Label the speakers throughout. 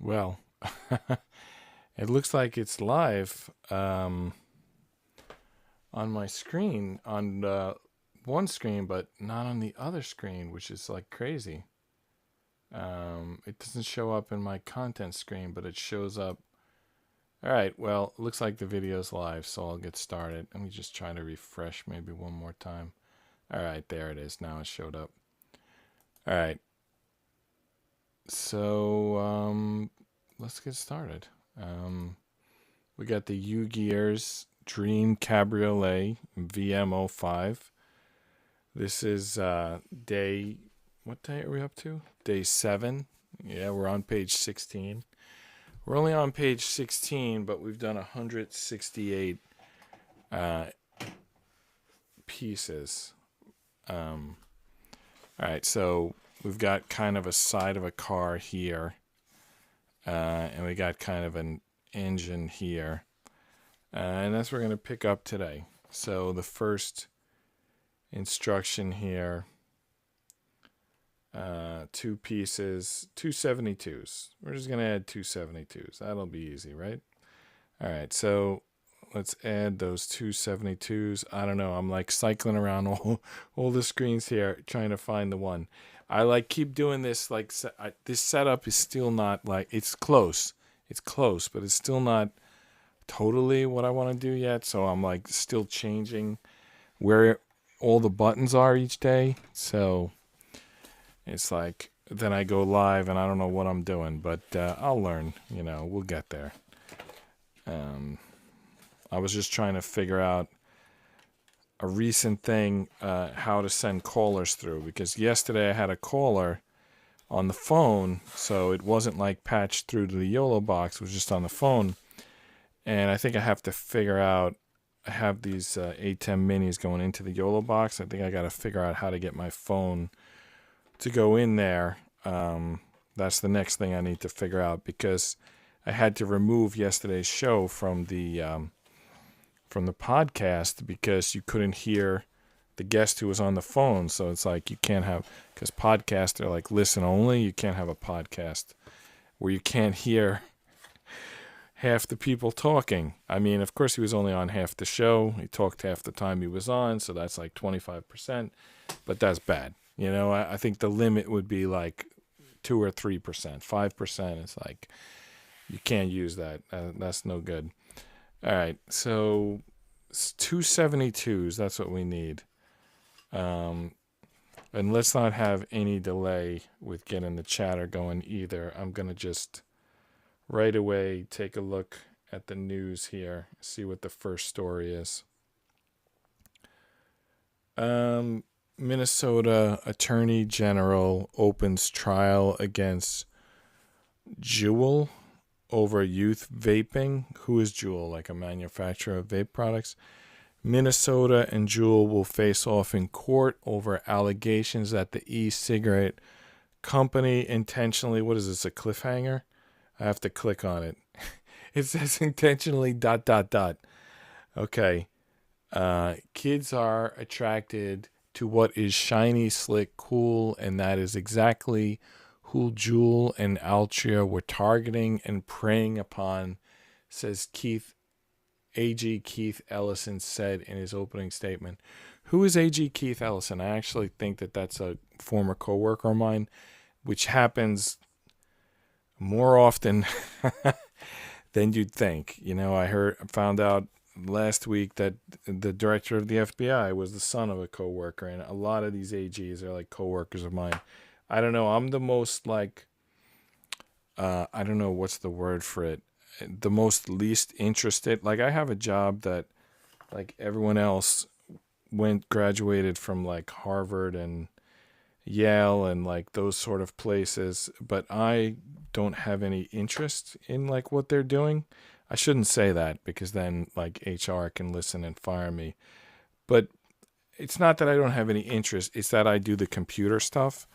Speaker 1: Well, it looks like it's live on my screen, on one screen, but not on the other screen, which is like crazy. It doesn't show up in my content screen, but it shows up. All right, well, it looks like the video's live, so I'll get started. Let me just try to refresh maybe one more time. All right, there it is. Now it showed up. All right. So let's get started. We got the Ugears Dream Cabriolet VM-05. This is day, what day are we up to? Day 7. Yeah, we're on page 16. We're only on page 16, but we've done 168 pieces. All right, so we've got kind of a side of a car here, and we got kind of an engine here, and that's what we're going to pick up today. So the first instruction here, 2 pieces, 272s. We're just going to add 272s. That'll be easy, right? All right, so let's add those 272s. I don't know. I'm like cycling around all the screens here trying to find the one. I like keep doing this. Like this setup is still not like, it's close. It's close, but it's still not totally what I want to do yet. So I'm like still changing where all the buttons are each day. So it's like then I go live and I don't know what I'm doing, but I'll learn. You know, we'll get there. I was just trying to figure out a recent thing, how to send callers through, because yesterday I had a caller on the phone, so it wasn't like patched through to the YOLO box, it was just on the phone. And I think I have to figure out, I have these A10 minis going into the YOLO box. I think I got to figure out how to get my phone to go in there. That's the next thing I need to figure out, because I had to remove yesterday's show from the podcast because you couldn't hear the guest who was on the phone. So it's like you can't have, because podcasts are like listen only. You can't have a podcast where you can't hear half the people talking. I mean, of course, he was only on half the show. He talked half the time he was on, so that's like 25%. But that's bad. You know, I think the limit would be like 2 or 3%. 5%. It's like you can't use that. That's no good. All right, so 272s, that's what we need. And let's not have any delay with getting the chatter going either. I'm going to just right away take a look at the news here, see what the first story is. Minnesota Attorney General opens trial against JRYE over youth vaping. Who is JRYE? Like a manufacturer of vape products. Minnesota and JRYE will face off in court over allegations that the e-cigarette company intentionally, what is this, a cliffhanger? I have to click on it. It says intentionally ... Okay. Kids are attracted to what is shiny, slick, cool, and that is exactly who JRYE and Altria were targeting and preying upon, says AG Keith Ellison said in his opening statement. Who is AG Keith Ellison? I actually think that that's a former coworker of mine, which happens more often than you'd think. You know, I found out last week that the director of the FBI was the son of a coworker, and a lot of these AGs are like coworkers of mine. I don't know. I'm the most like, I don't know what's the word for it. The most least interested. Like I have a job that like everyone else graduated from like Harvard and Yale and like those sort of places, but I don't have any interest in like what they're doing. I shouldn't say that because then like HR can listen and fire me. But it's not that I don't have any interest. It's that I do the computer stuff,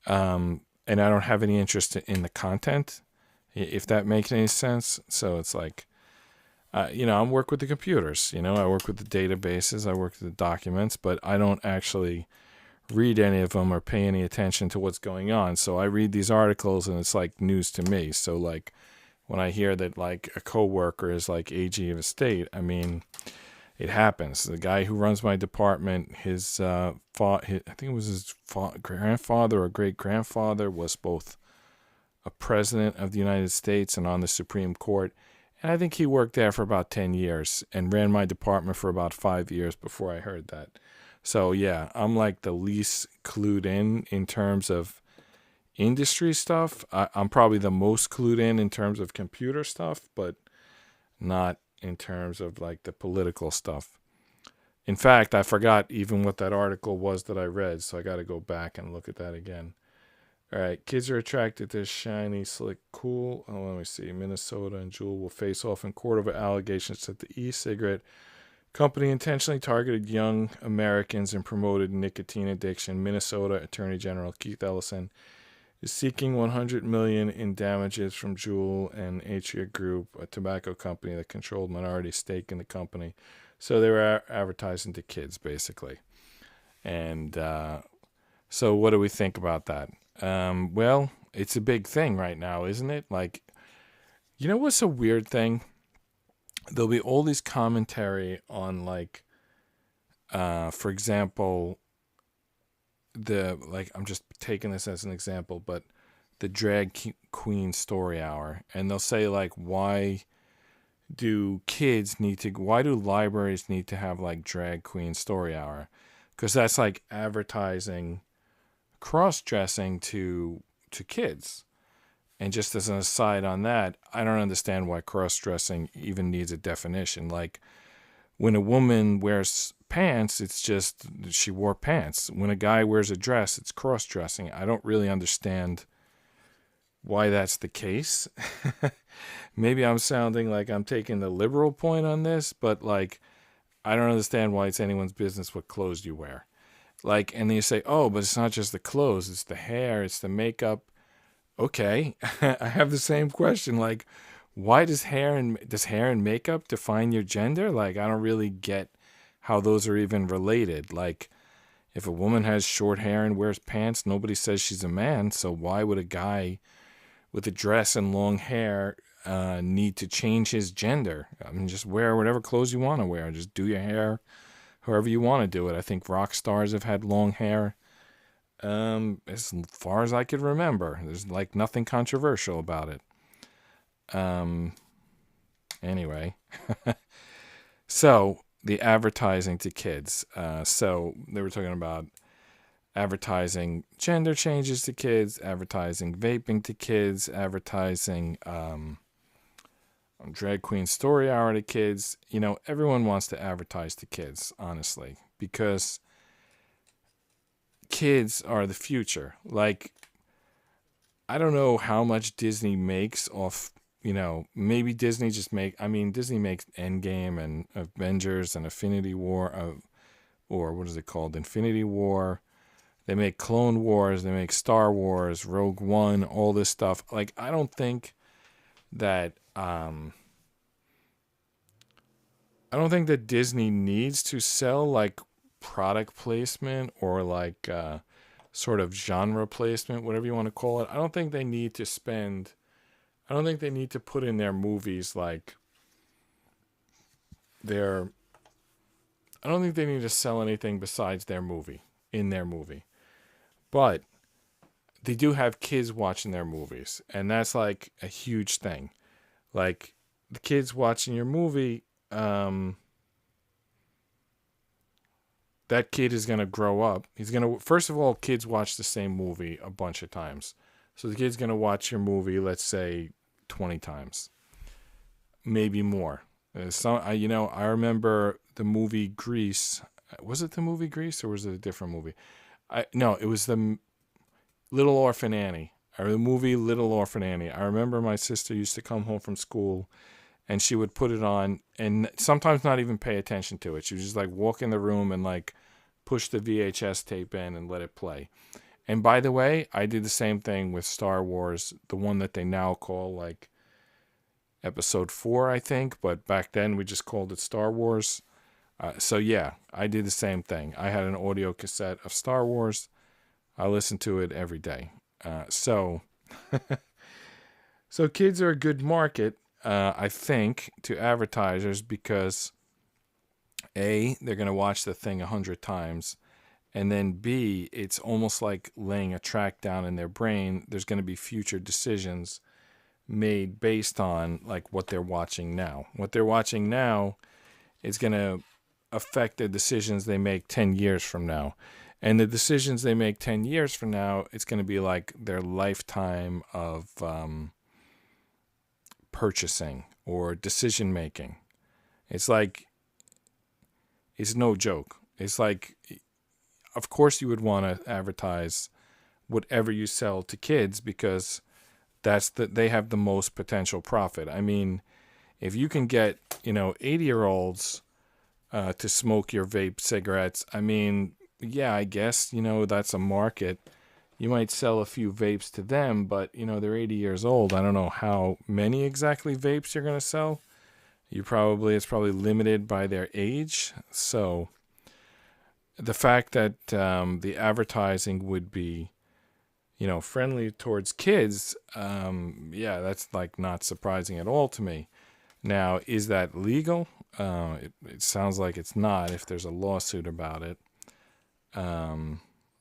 Speaker 1: and I don't have any interest in the content, if that makes any sense. So it's like, I work with the computers. I work with the databases. I work with the documents, but I don't actually read any of them or pay any attention to what's going on. So I read these articles and it's like news to me. So like when I hear that like a coworker is like AG of a state, I mean, it happens. The guy who runs my department, I think it was his grandfather or great grandfather was both a president of the United States and on the Supreme Court. And I think he worked there for about 10 years and ran my department for about 5 years before I heard that. So yeah, I'm like the least clued in terms of industry stuff. I'm probably the most clued in terms of computer stuff, but not in terms of like the political stuff. In fact, I forgot even what that article was that I read, so I got to go back and look at that again. All right, kids are attracted to shiny, slick, cool. Oh, let me see. Minnesota and Juul will face off in court over allegations that the e-cigarette company intentionally targeted young Americans and promoted nicotine addiction. Minnesota Attorney General Keith Ellison is seeking $100 million in damages from Juul and JRYE Group, a tobacco company that controlled minority stake in the company. So they were advertising to kids, basically. And so what do we think about that? Well, it's a big thing right now, isn't it? Like, what's a weird thing? There'll be all these commentary on, like, for example, I'm just taking this as an example, but the drag queen story hour, and they'll say like, why do libraries need to have like drag queen story hour? Because that's like advertising cross-dressing to kids. And just as an aside on that, I don't understand why cross-dressing even needs a definition. Like, when a woman wears pants, it's just she wore pants. When a guy wears a dress, it's cross-dressing. I don't really understand why that's the case. Maybe I'm sounding like I'm taking the liberal point on this, but like, I don't understand why it's anyone's business what clothes you wear. Like, and then you say, oh, but it's not just the clothes, it's the hair, it's the makeup. Okay, I have the same question. Like, why does hair and makeup define your gender? Like, I don't really get how those are even related. Like, if a woman has short hair and wears pants, nobody says she's a man. So why would a guy with a dress and long hair need to change his gender? I mean, just wear whatever clothes you want to wear. Just do your hair however you want to do it. I think rock stars have had long hair. As far as I could remember, there's like nothing controversial about it. Anyway, so the advertising to kids. So they were talking about advertising gender changes to kids, advertising vaping to kids, advertising drag queen story hour to kids. Everyone wants to advertise to kids, honestly, because kids are the future. Like, I don't know how much Disney makes off, maybe Disney makes Endgame and Avengers and Infinity War, or what is it called? Infinity War. They make Clone Wars, they make Star Wars, Rogue One, all this stuff. Like, I don't think that Disney needs to sell like product placement or like sort of genre placement, whatever you want to call it. I don't think they need to put in their movies like I don't think they need to sell anything besides their movie, in their movie. But they do have kids watching their movies, and that's like a huge thing. Like, the kids watching your movie, that kid is going to grow up. First of all, kids watch the same movie a bunch of times. So the kid's going to watch your movie, let's say 20 times, maybe more. I remember the movie Grease. Was it the movie Grease or was it a different movie? No, it was the Little Orphan Annie, or the movie Little Orphan Annie. I remember my sister used to come home from school and she would put it on and sometimes not even pay attention to it. She would just like walk in the room and like push the VHS tape in and let it play. And by the way, I did the same thing with Star Wars, the one that they now call like Episode 4, I think, but back then we just called it Star Wars. So yeah, I did the same thing. I had an audio cassette of Star Wars. I listened to it every day. So kids are a good market, I think, to advertisers because A, they're going to watch the thing 100 times. And then B, it's almost like laying a track down in their brain. There's going to be future decisions made based on like what they're watching now. What they're watching now is going to affect the decisions they make 10 years from now. And the decisions they make 10 years from now, it's going to be like their lifetime of purchasing or decision making. It's like, it's no joke. It's like, of course you would want to advertise whatever you sell to kids because they have the most potential profit. I mean, if you can get, 80-year-olds to smoke your vape cigarettes, I mean, yeah, I guess, that's a market. You might sell a few vapes to them, but, they're 80 years old. I don't know how many exactly vapes you're going to sell. It's probably limited by their age. So the fact that the advertising would be, friendly towards kids, yeah, that's like not surprising at all to me. Now, is that legal? It sounds like it's not if there's a lawsuit about it.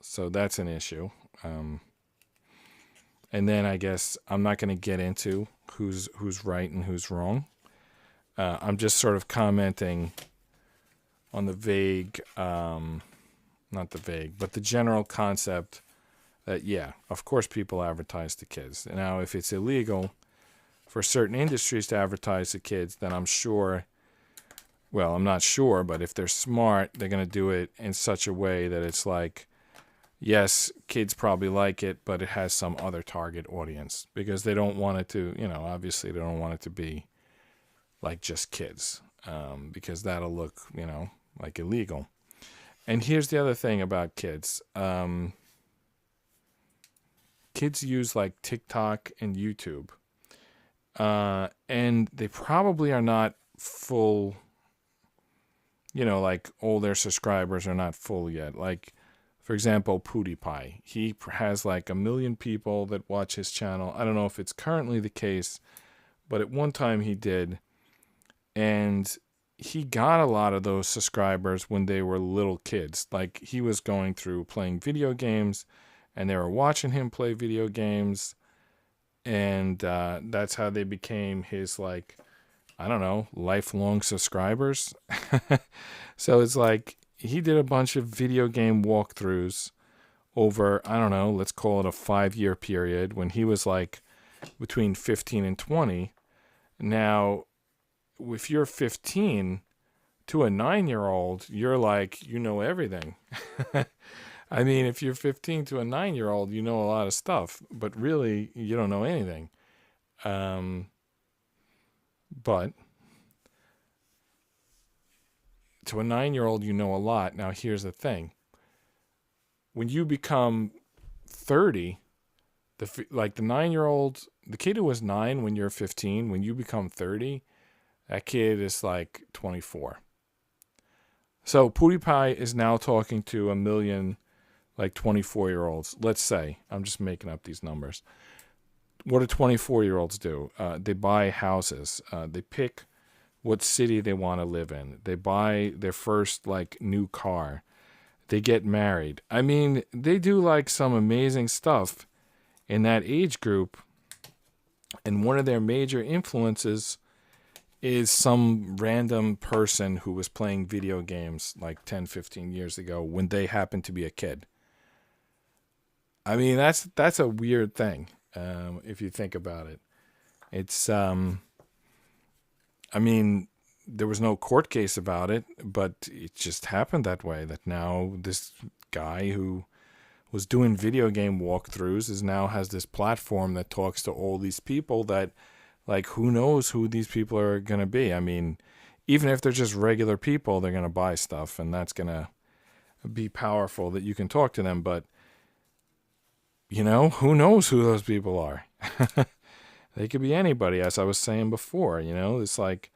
Speaker 1: So that's an issue. And then I guess I'm not going to get into who's right and who's wrong. I'm just sort of commenting on the vague, not the vague, but the general concept that, yeah, of course people advertise to kids. Now, if it's illegal for certain industries to advertise to kids, then I'm sure, well, I'm not sure, but if they're smart, they're going to do it in such a way that it's like, yes, kids probably like it, but it has some other target audience because they don't want it to, obviously they don't want it to be like just kids because that'll look, like illegal. And here's the other thing about kids. Kids use like TikTok and YouTube. And they probably are not full, like all their subscribers are not full yet. Like, for example, PewDiePie. He has like 1 million people that watch his channel. I don't know if it's currently the case, but at one time he did. And he got a lot of those subscribers when they were little kids. Like he was going through playing video games and they were watching him play video games. And that's how they became his, like, I don't know, lifelong subscribers. So it's like he did a bunch of video game walkthroughs over, I don't know, let's call it a 5-year period when he was like between 15 and 20. Now, if you're 15 to a 9-year-old, you're like, everything. I mean, if you're 15 to a 9-year-old, you know a lot of stuff, but really you don't know anything. But to a 9-year-old, you know a lot. Now, here's the thing. When you become 30, the 9-year-old, the kid who was 9 when you're 15, when you become 30, that kid is like 24. So PewDiePie is now talking to 1 million like 24-year-olds. Let's say, I'm just making up these numbers. What do 24-year-olds do? They buy houses. They pick what city they want to live in. They buy their first like new car. They get married. I mean, they do like some amazing stuff in that age group. And one of their major influences is some random person who was playing video games like 10, 15 years ago when they happened to be a kid. I mean, that's a weird thing, if you think about it. It's, I mean, there was no court case about it, but it just happened that way, that now this guy who was doing video game walkthroughs now has this platform that talks to all these people that, Like, who knows who these people are going to be? I mean, even if they're just regular people, they're going to buy stuff, and that's going to be powerful that you can talk to them. But, who knows who those people are? They could be anybody, as I was saying before. It's like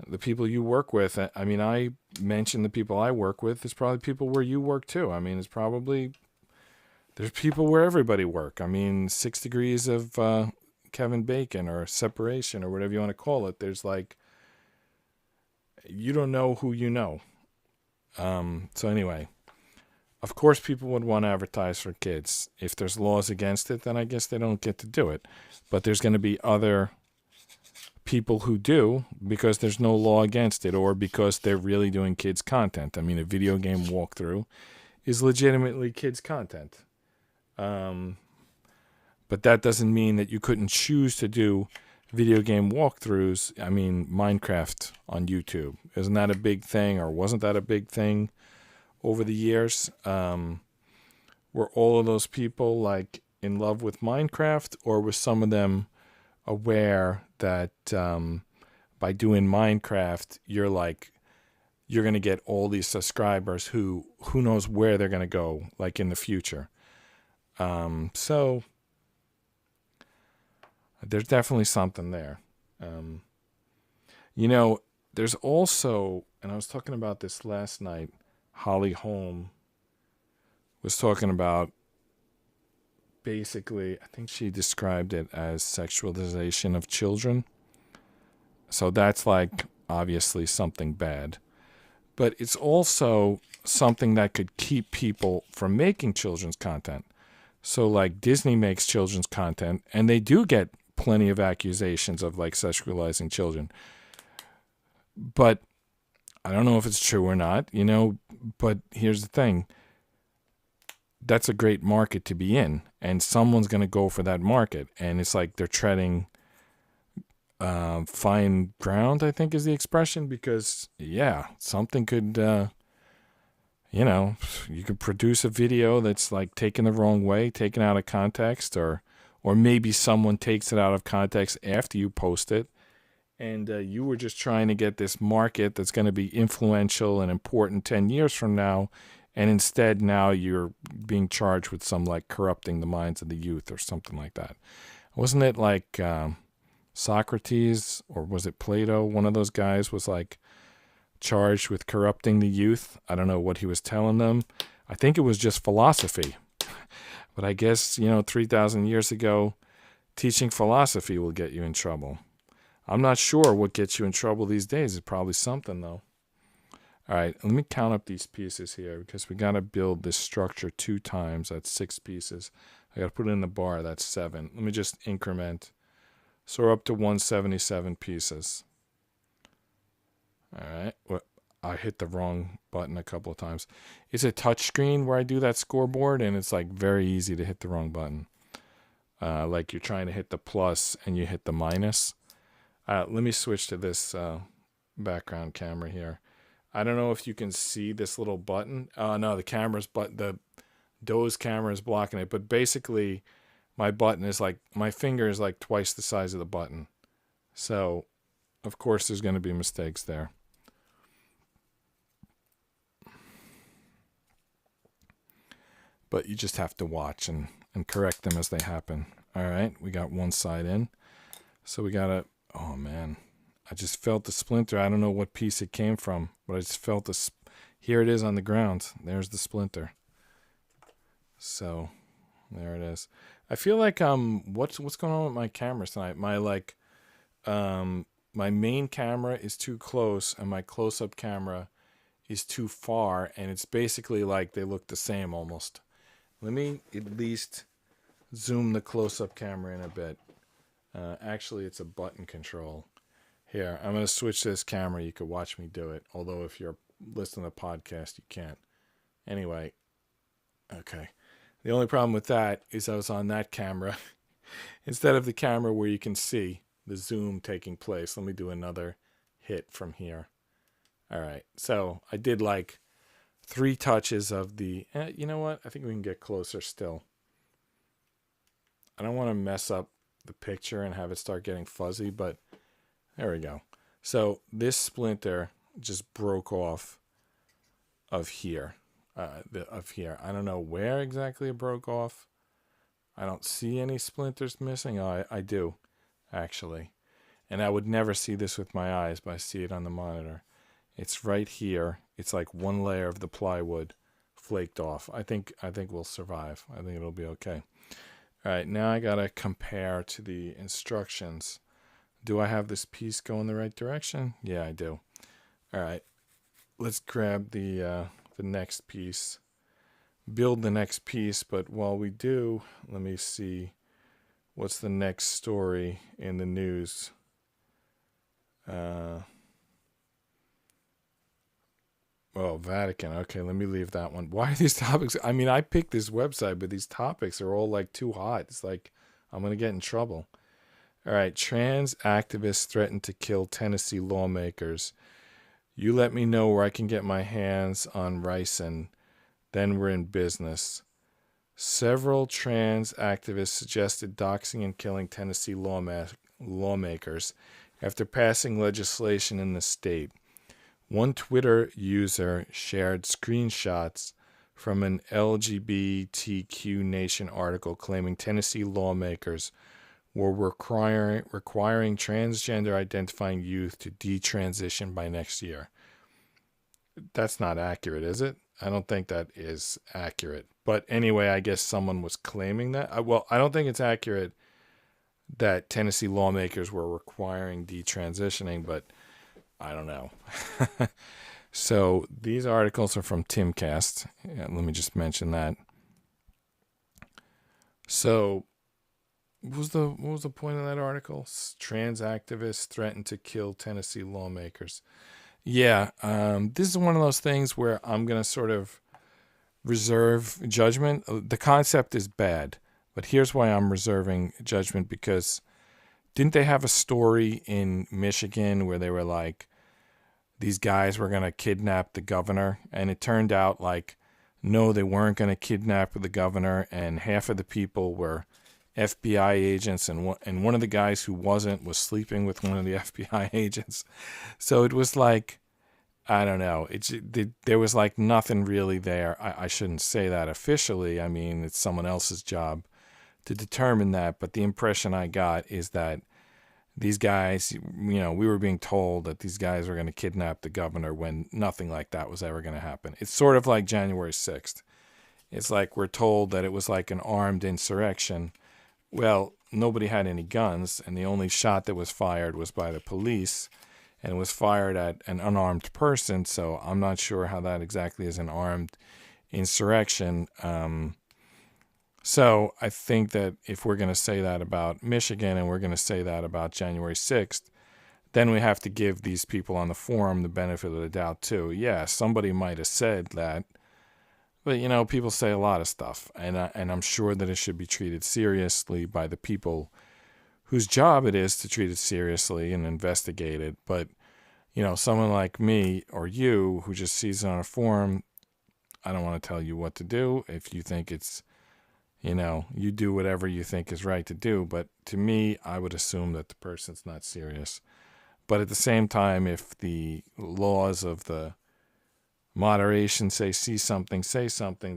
Speaker 1: the people you work with. I mean, I mentioned the people I work with. It's probably people where you work too. I mean, there's people where everybody work. I mean, 6 degrees of Kevin Bacon or separation or whatever you want to call it. There's like, you don't know who you know. So anyway, of course people would want to advertise for kids. If there's laws against it, then I guess they don't get to do it. But there's going to be other people who do because there's no law against it or because they're really doing kids content. I mean, a video game walkthrough is legitimately kids content. But that doesn't mean that you couldn't choose to do video game walkthroughs. I mean, Minecraft on YouTube. Isn't that a big thing, or wasn't that a big thing over the years? Were all of those people like in love with Minecraft, or was some of them aware that by doing Minecraft, you're going to get all these subscribers who knows where they're going to go, like in the future. So there's definitely something there. There's also, and I was talking about this last night, Holly Holm was talking about, basically, I think she described it as sexualization of children. So that's like obviously something bad. But it's also something that could keep people from making children's content. So like Disney makes children's content, and they do get plenty of accusations of like sexualizing children. But I don't know if it's true or not, but here's the thing. That's a great market to be in, and someone's going to go for that market. And it's like they're treading fine ground, I think is the expression, because, yeah, something could, you could produce a video that's like taken the wrong way, taken out of context, or maybe someone takes it out of context after you post it. And you were just trying to get this market that's going to be influential and important 10 years from now. And instead, now you're being charged with some like corrupting the minds of the youth or something like that. Wasn't it like Socrates, or was it Plato? One of those guys was like charged with corrupting the youth. I don't know what he was telling them. I think it was just philosophy. But I guess, 3,000 years ago, teaching philosophy will get you in trouble. I'm not sure what gets you in trouble these days. It's probably something, though. All right, let me count up these pieces here, because we got to build this structure 2 times. That's 6 pieces. I got to put it in the bar. That's 7. Let me just increment. So we're up to 177 pieces. All right. Well, I hit the wrong button a couple of times. It's a touch screen where I do that scoreboard, and it's like very easy to hit the wrong button. Like you're trying to hit the plus and you hit the minus. Let me switch to this background camera here. I don't know if you can see this little button. No, the camera's the Doze camera is blocking it. But basically, my button is like, my finger is like twice the size of the button. So, of course, there's going to be mistakes there. But you just have to watch and correct them as they happen. All right, we got one side in. So we got to, oh man, I just felt the splinter. I don't know what piece it came from, but I just felt this. Here it is on the ground. There's the splinter. So there it is. I feel like what's going on with my cameras tonight? My main camera is too close, and my close-up camera is too far, and it's basically like they look the same almost. Let me at least zoom the close-up camera in a bit. Actually, it's a button control. Here, I'm going to switch this camera. You could watch me do it, although if you're listening to the podcast, you can't. Anyway, okay. The only problem with that is I was on that camera instead of the camera where you can see the zoom taking place. Let me do another hit from here. All right, so I did like 3 touches of the, you know what? I think we can get closer still. I don't want to mess up the picture and have it start getting fuzzy, but there we go. So this splinter just broke off of here. I don't know where exactly it broke off. I don't see any splinters missing. Oh, I do, actually. And I would never see this with my eyes, but I see it on the monitor. It's right here. It's like one layer of the plywood flaked off. I think we'll survive. I think it'll be okay. All right, now I gotta compare to the instructions. Do I have this piece go in the right direction? Yeah, I do. All right, let's grab the next piece, build the next piece. But while we do, let me see what's the next story in the news. Oh, Vatican. Okay, let me leave that one. Why are these topics? I mean, I picked this website, but these topics are all like too hot. It's like I'm going to get in trouble. All right, trans activists threaten to kill Tennessee lawmakers. You let me know where I can get my hands on ricin, then we're in business. Several trans activists suggested doxing and killing Tennessee lawmakers after passing legislation in the state. One Twitter user shared screenshots from an LGBTQ Nation article claiming Tennessee lawmakers were requiring transgender identifying youth to detransition by next year. That's not accurate, is it? I don't think that is accurate. But anyway, I guess someone was claiming that. Well, I don't think it's accurate that Tennessee lawmakers were requiring detransitioning, but I don't know. So these articles are from Timcast. Yeah, let me just mention that. So what was the point of that article? Trans activists threaten to kill Tennessee lawmakers. Yeah, this is one of those things where I'm going to sort of reserve judgment. The concept is bad, but here's why I'm reserving judgment, because didn't they have a story in Michigan where they were like, these guys were going to kidnap the governor, and it turned out like, no, they weren't going to kidnap the governor, and half of the people were FBI agents, and one of the guys who wasn't was sleeping with one of the FBI agents. So it was like, I don't know. There was like nothing really there. I shouldn't say that officially. I mean, it's someone else's job to determine that. But the impression I got is that these guys, we were being told that these guys were going to kidnap the governor when nothing like that was ever going to happen. It's sort of like January 6th. It's like we're told that it was like an armed insurrection. Well, nobody had any guns, and the only shot that was fired was by the police, and it was fired at an unarmed person, so I'm not sure how that exactly is an armed insurrection. So I think that if we're going to say that about Michigan and we're going to say that about January 6th, then we have to give these people on the forum the benefit of the doubt too. Yeah, somebody might have said that, but people say a lot of stuff, and I'm sure that it should be treated seriously by the people whose job it is to treat it seriously and investigate it. But someone like me or you who just sees it on a forum, I don't want to tell you what to do. If you think it's, you do whatever you think is right to do. But to me, I would assume that the person's not serious. But at the same time, if the laws of the moderation say something,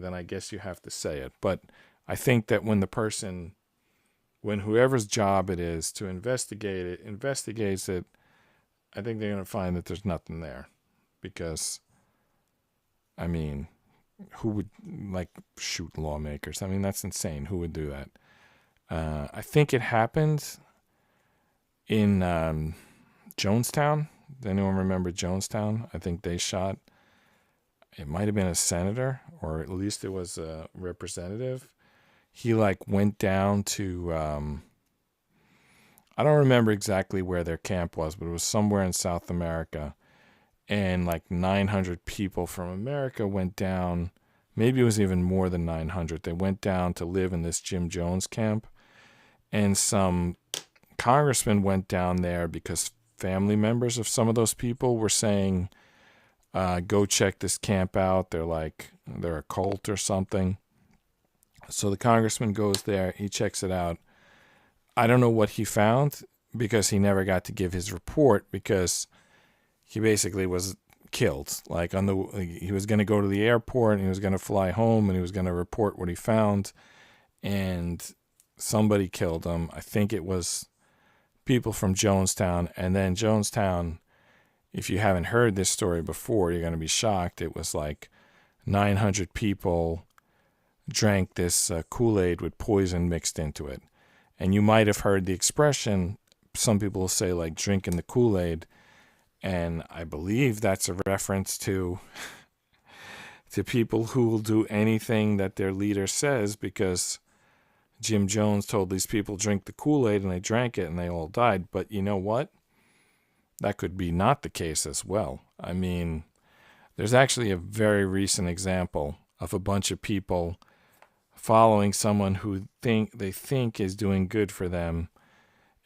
Speaker 1: then I guess you have to say it. But I think that when whoever's job it is to investigates it, I think they're going to find that there's nothing there. Because, I mean, who would shoot lawmakers? I mean, that's insane. Who would do that? I think it happened in Jonestown. Does anyone remember Jonestown? I think they shot, it might have been a senator, or at least it was a representative. He went down to, I don't remember exactly where their camp was, but it was somewhere in South America. And 900 people from America went down. Maybe it was even more than 900. They went down to live in this Jim Jones camp. And some congressmen went down there because family members of some of those people were saying, go check this camp out. They're a cult or something. So the congressman goes there. He checks it out. I don't know what he found because he never got to give his report because he basically was killed. Like he was going to go to the airport and he was going to fly home and he was going to report what he found, and somebody killed him. I think it was people from Jonestown, and then Jonestown, if you haven't heard this story before, you're going to be shocked. It was like 900 people drank this Kool-Aid with poison mixed into it. And you might have heard the expression, some people will say, like, drinking the Kool-Aid. And I believe that's a reference to people who will do anything that their leader says, because Jim Jones told these people drink the Kool-Aid and they drank it and they all died. But you know what? That could be not the case as well. I mean, there's actually a very recent example of a bunch of people following someone who they think is doing good for them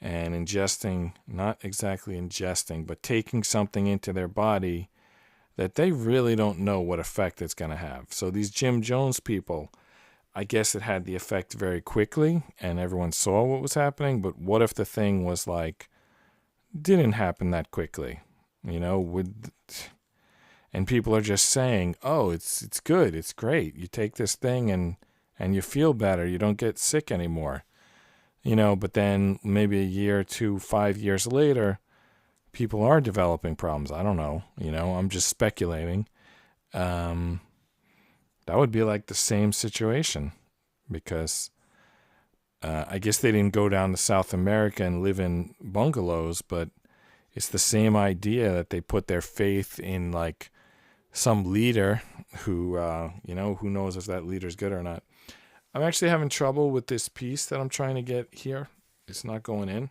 Speaker 1: and ingesting, not exactly ingesting, but taking something into their body that they really don't know what effect it's going to have. So these Jim Jones people, I guess it had the effect very quickly and everyone saw what was happening, but what if the thing was like, didn't happen that quickly, and people are just saying, oh, it's good, it's great. You take this thing and you feel better. You don't get sick anymore. But then maybe a year, 2, 5 years later, people are developing problems. I don't know. I'm just speculating. That would be like the same situation, because I guess they didn't go down to South America and live in bungalows, but it's the same idea that they put their faith in like some leader who, who knows if that leader's good or not. I'm actually having trouble with this piece that I'm trying to get here. It's not going in.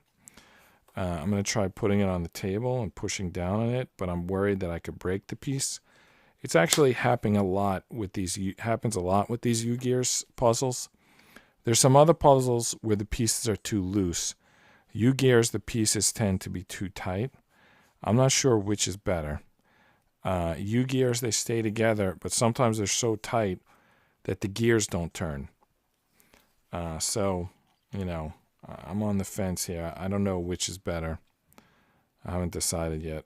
Speaker 1: I'm going to try putting it on the table and pushing down on it, but I'm worried that I could break the piece. It's actually happens a lot with these Ugears puzzles. There's some other puzzles where the pieces are too loose. Ugears, the pieces tend to be too tight. I'm not sure which is better. Ugears, they stay together, but sometimes they're so tight that the gears don't turn. So, I'm on the fence here. I don't know which is better. I haven't decided yet.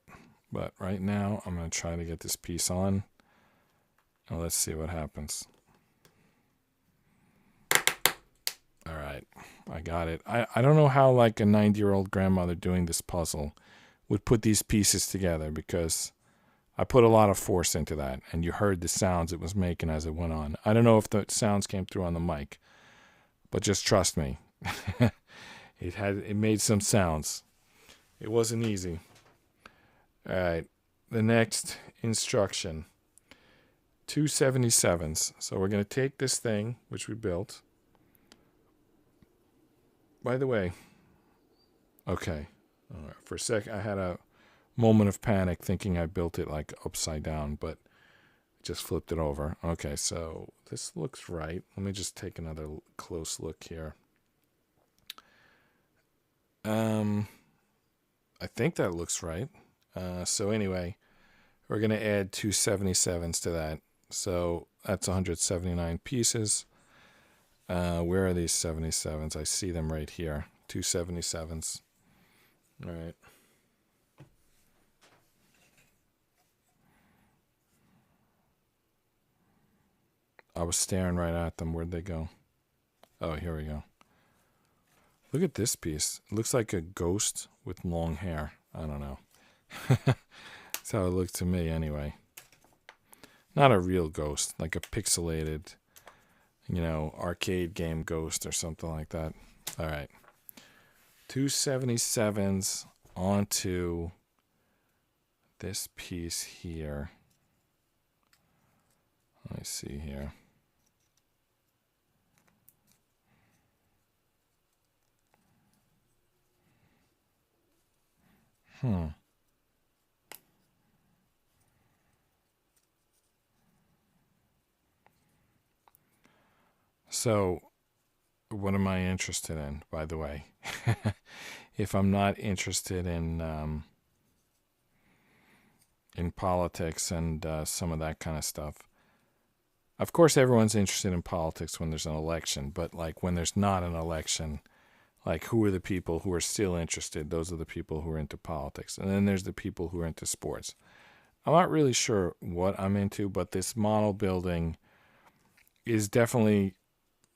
Speaker 1: But right now, I'm going to try to get this piece on. And let's see what happens. All right, I got it. I don't know how like a 90-year-old grandmother doing this puzzle would put these pieces together, because I put a lot of force into that, and you heard the sounds it was making as it went on. I don't know if the sounds came through on the mic, but just trust me. It made some sounds. It wasn't easy. All right, the next instruction. 277s. So we're going to take this thing, which we built. By the way, okay, all right, for a sec I had a moment of panic thinking I built it like upside down, but just flipped it over. Okay, so this looks right. Let me just take another close look here. I think that looks right. So anyway, we're going to add 277s to that. So that's 179 pieces. Where are these 77s? I see them right here. 277s. All right. I was staring right at them. Where'd they go? Oh, here we go. Look at this piece. It looks like a ghost with long hair. I don't know. That's how it looked to me anyway. Not a real ghost, like a pixelated, arcade game ghost or something like that. All right. 277s onto this piece here. Let me see here. So, what am I interested in, by the way? If I'm not interested in politics and some of that kind of stuff. Of course, everyone's interested in politics when there's an election, but like when there's not an election, Like, who are the people who are still interested? Those are the people who are into politics. And then there's the people who are into sports. I'm not really sure what I'm into, but this model building is definitely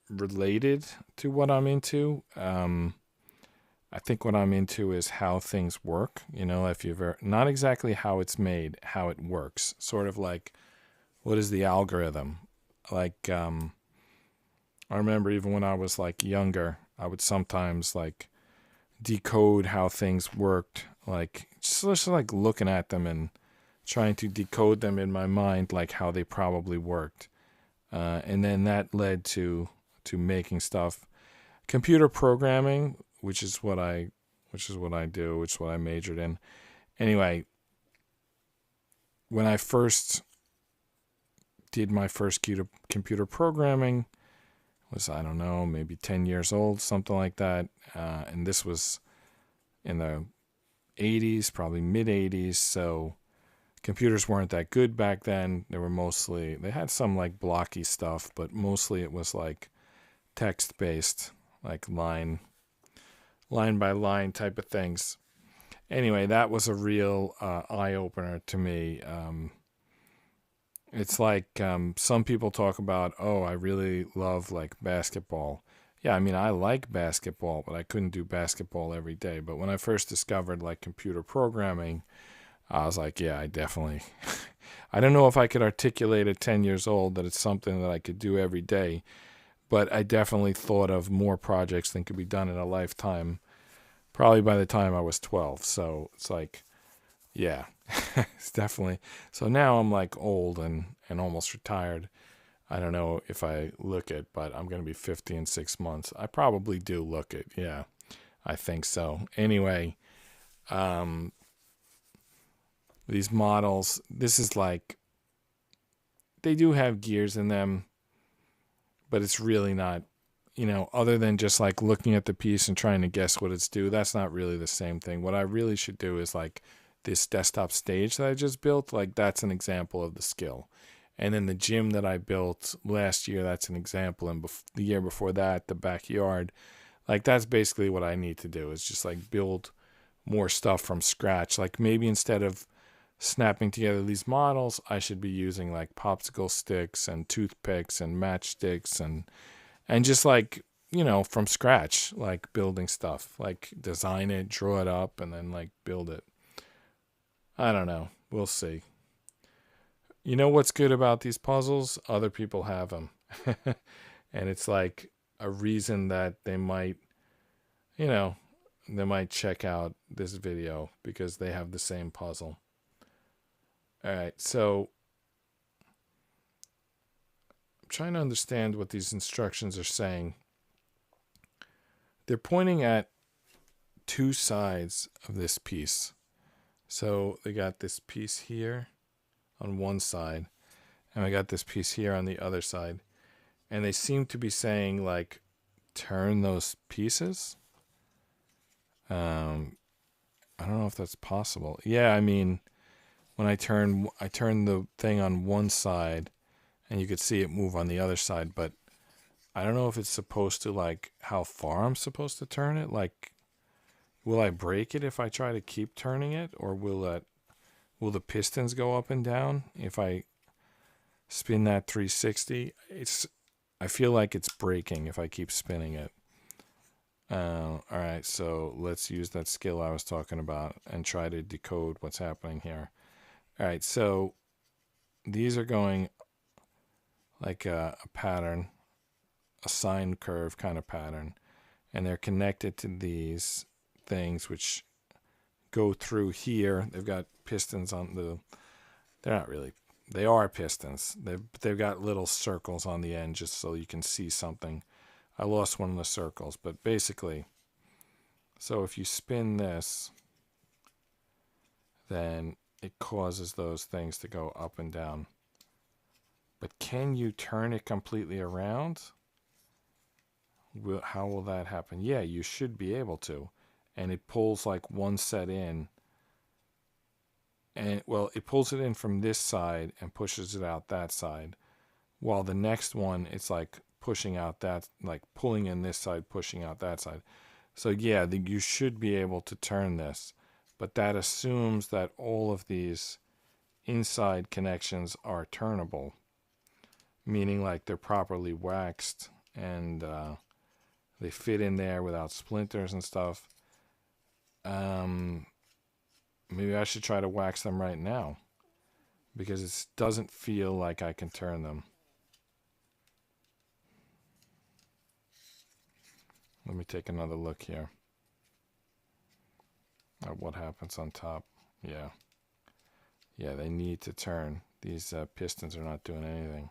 Speaker 1: related to what I'm into. I think what I'm into is how things work. If you've ever, not exactly how it's made, how it works. Sort of like, what is the algorithm? Like, I remember even when I was like younger, I would sometimes like decode how things worked, like just like looking at them and trying to decode them in my mind, like how they probably worked. And then that led to making stuff. Computer programming, which is what I do, which is what I majored in. Anyway, when I first did my first computer programming, was, I don't know, maybe 10 years old, something like that. And this was in the 80s, probably mid 80s. So computers weren't that good back then. They had some like blocky stuff, but mostly it was like text based, like line by line type of things. Anyway, that was a real eye opener to me. It's like some people talk about, oh, I really love like basketball. Yeah, I mean, I like basketball, but I couldn't do basketball every day. But when I first discovered like computer programming, I was like, yeah, I definitely, I don't know if I could articulate at 10 years old that it's something that I could do every day, but I definitely thought of more projects than could be done in a lifetime, probably by the time I was 12. So it's like, yeah, it's definitely. So now I'm like old and almost retired. I don't know if I look it, but I'm going to be 50 in 6 months. I probably do look it. Yeah, I think so. Anyway, these models, this is like, they do have gears in them, but it's really not, other than just like looking at the piece and trying to guess what it's due. That's not really the same thing. What I really should do is like this desktop stage that I just built, like that's an example of the skill. And then the gym that I built last year, that's an example. And the year before that, the backyard, like that's basically what I need to do, is just like build more stuff from scratch. Like maybe instead of snapping together these models, I should be using like popsicle sticks and toothpicks and matchsticks and just like, from scratch, like building stuff, like design it, draw it up, and then like build it. I don't know. We'll see. You know what's good about these puzzles? Other people have them. And it's like a reason that they might check out this video because they have the same puzzle. All right, so I'm trying to understand what these instructions are saying. They're pointing at two sides of this piece. So they got this piece here on one side, and I got this piece here on the other side. And they seem to be saying, like, turn those pieces. I don't know if that's possible. Yeah, I mean, when I turn the thing on one side, and you could see it move on the other side, but I don't know if it's supposed to, like, how far I'm supposed to turn it. Like, will I break it if I try to keep turning it, or will the pistons go up and down if I spin that 360? I feel like it's breaking if I keep spinning it. All right, so let's use that skill I was talking about and try to decode what's happening here. All right, so these are going like a pattern, a sine curve kind of pattern, and they're connected to these things which go through here. They've got pistons on they're not really, they are pistons. They've got little circles on the end just so you can see something. I lost one of the circles, but basically, so if you spin this, then it causes those things to go up and down. But can you turn it completely around? How will that happen? Yeah, you should be able to. And it pulls like one set in. And, well, it pulls it in from this side and pushes it out that side. While the next one, it's like pushing out that, like pulling in this side, pushing out that side. So yeah, you should be able to turn this, but that assumes that all of these inside connections are turnable, meaning like they're properly waxed and they fit in there without splinters and stuff. Maybe I should try to wax them right now because it doesn't feel like I can turn them. Let me take another look here at what happens on top. Yeah, they need to turn. These pistons are not doing anything.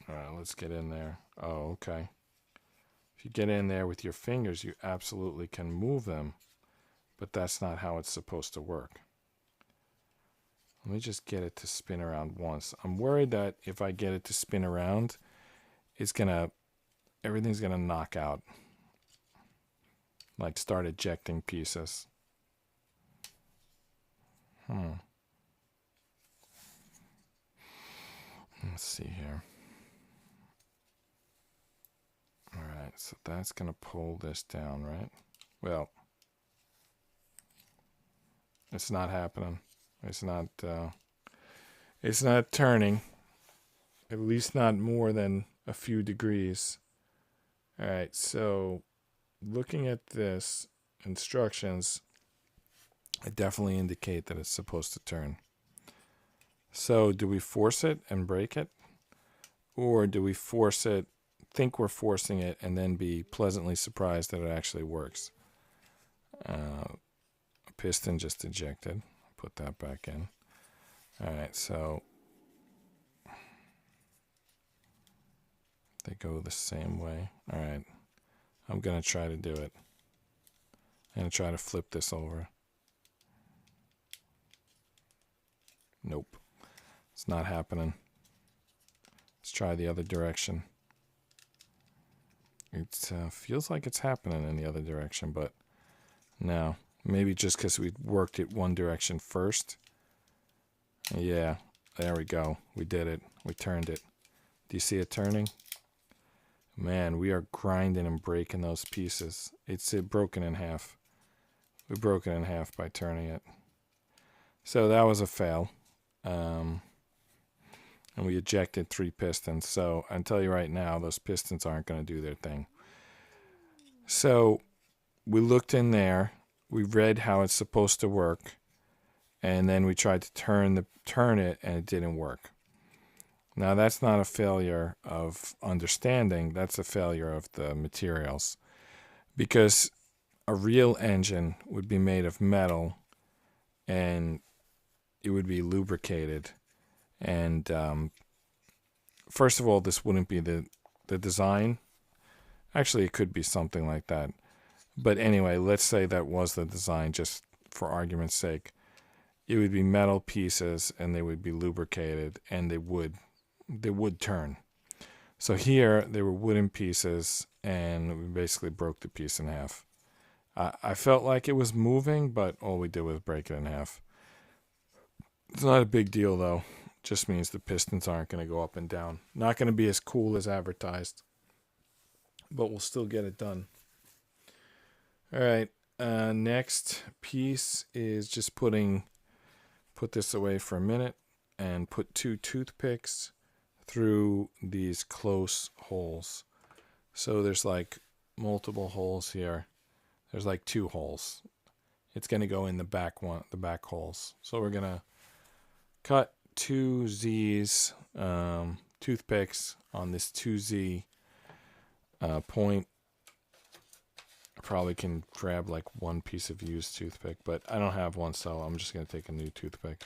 Speaker 1: All right, let's get in there. Oh, okay. If you get in there with your fingers, you absolutely can move them, but that's not how it's supposed to work. Let me just get it to spin around once. I'm worried that if I get it to spin around, everything's gonna knock out. Like start ejecting pieces. Let's see here. All right, so that's gonna pull this down, right? Well, it's not happening. It's not turning. At least not more than a few degrees. All right, so looking at this instructions, I definitely indicate that it's supposed to turn. So do we force it and break it? Or do we force it, think we're forcing it, and then be pleasantly surprised that it actually works? A piston just ejected. Put that back in. All right, so they go the same way. All right, I'm going to try to do it. I'm going to try to flip this over. Nope, it's not happening. Let's try the other direction. It feels like it's happening in the other direction, but no. Maybe just because we worked it one direction first. Yeah, there we go. We did it. We turned it. Do you see it turning? Man, we are grinding and breaking those pieces. It's broken in half. We broke it in half by turning it. So that was a fail. And we ejected 3 pistons. So I'll tell you right now, those pistons aren't going to do their thing. So we looked in there. We read how it's supposed to work. And then we tried to turn it, and it didn't work. Now, that's not a failure of understanding. That's a failure of the materials. Because a real engine would be made of metal, and it would be lubricated. And first of all, this wouldn't be the design. Actually, it could be something like that. But anyway, let's say that was the design, just for argument's sake. It would be metal pieces, and they would be lubricated, and they would turn. So here, they were wooden pieces, and we basically broke the piece in half. I felt like it was moving, but all we did was break it in half. It's not a big deal, though. Just means the pistons aren't going to go up and down. Not going to be as cool as advertised, but we'll still get it done. All right, next piece is just put this away for a minute and put 2 toothpicks through these close holes. So there's like multiple holes here. There's like 2 holes. It's going to go in the back holes. So we're going to cut 2 Z's, toothpicks on this 2Z point. I probably can grab like 1 piece of used toothpick, but I don't have one, so I'm just going to take a new toothpick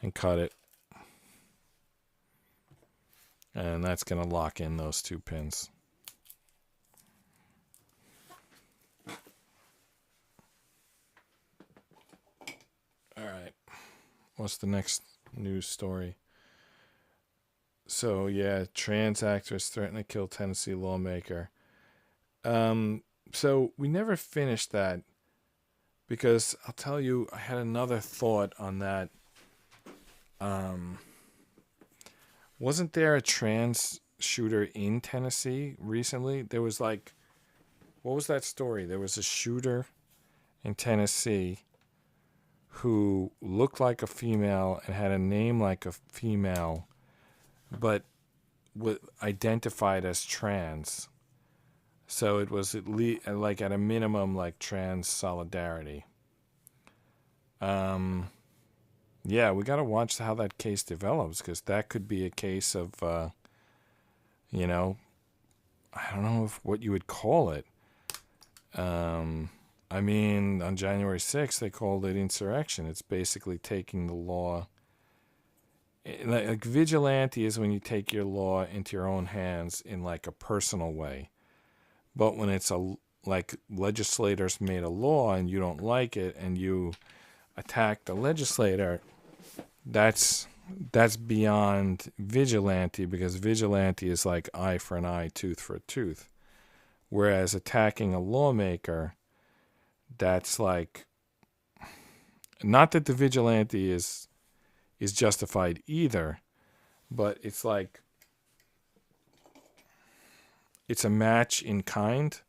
Speaker 1: and cut it. And that's going to lock in those 2 pins. All right. What's the next news story? So, yeah, trans actress threatened to kill Tennessee lawmaker. So we never finished that because I'll tell you, I had another thought on that. Wasn't there a trans shooter in Tennessee recently. There was like, what was that story? There was a shooter in Tennessee who looked like a female and had a name like a female, but identified as trans. So it was at least like at a minimum like trans solidarity. Yeah, we got to watch how that case develops, because that could be a case of, you know, I don't know what you would call it. I mean, on January 6th, they called it insurrection. It's basically taking the law. Like vigilante is when you take your law into your own hands in like a personal way. But when it's like legislators made a law and you don't like it and you attack the legislator, that's beyond vigilante, because vigilante is like eye for an eye, tooth for a tooth. Whereas attacking a lawmaker, that's like, not that the vigilante is justified either, but it's like, it's a match in kind.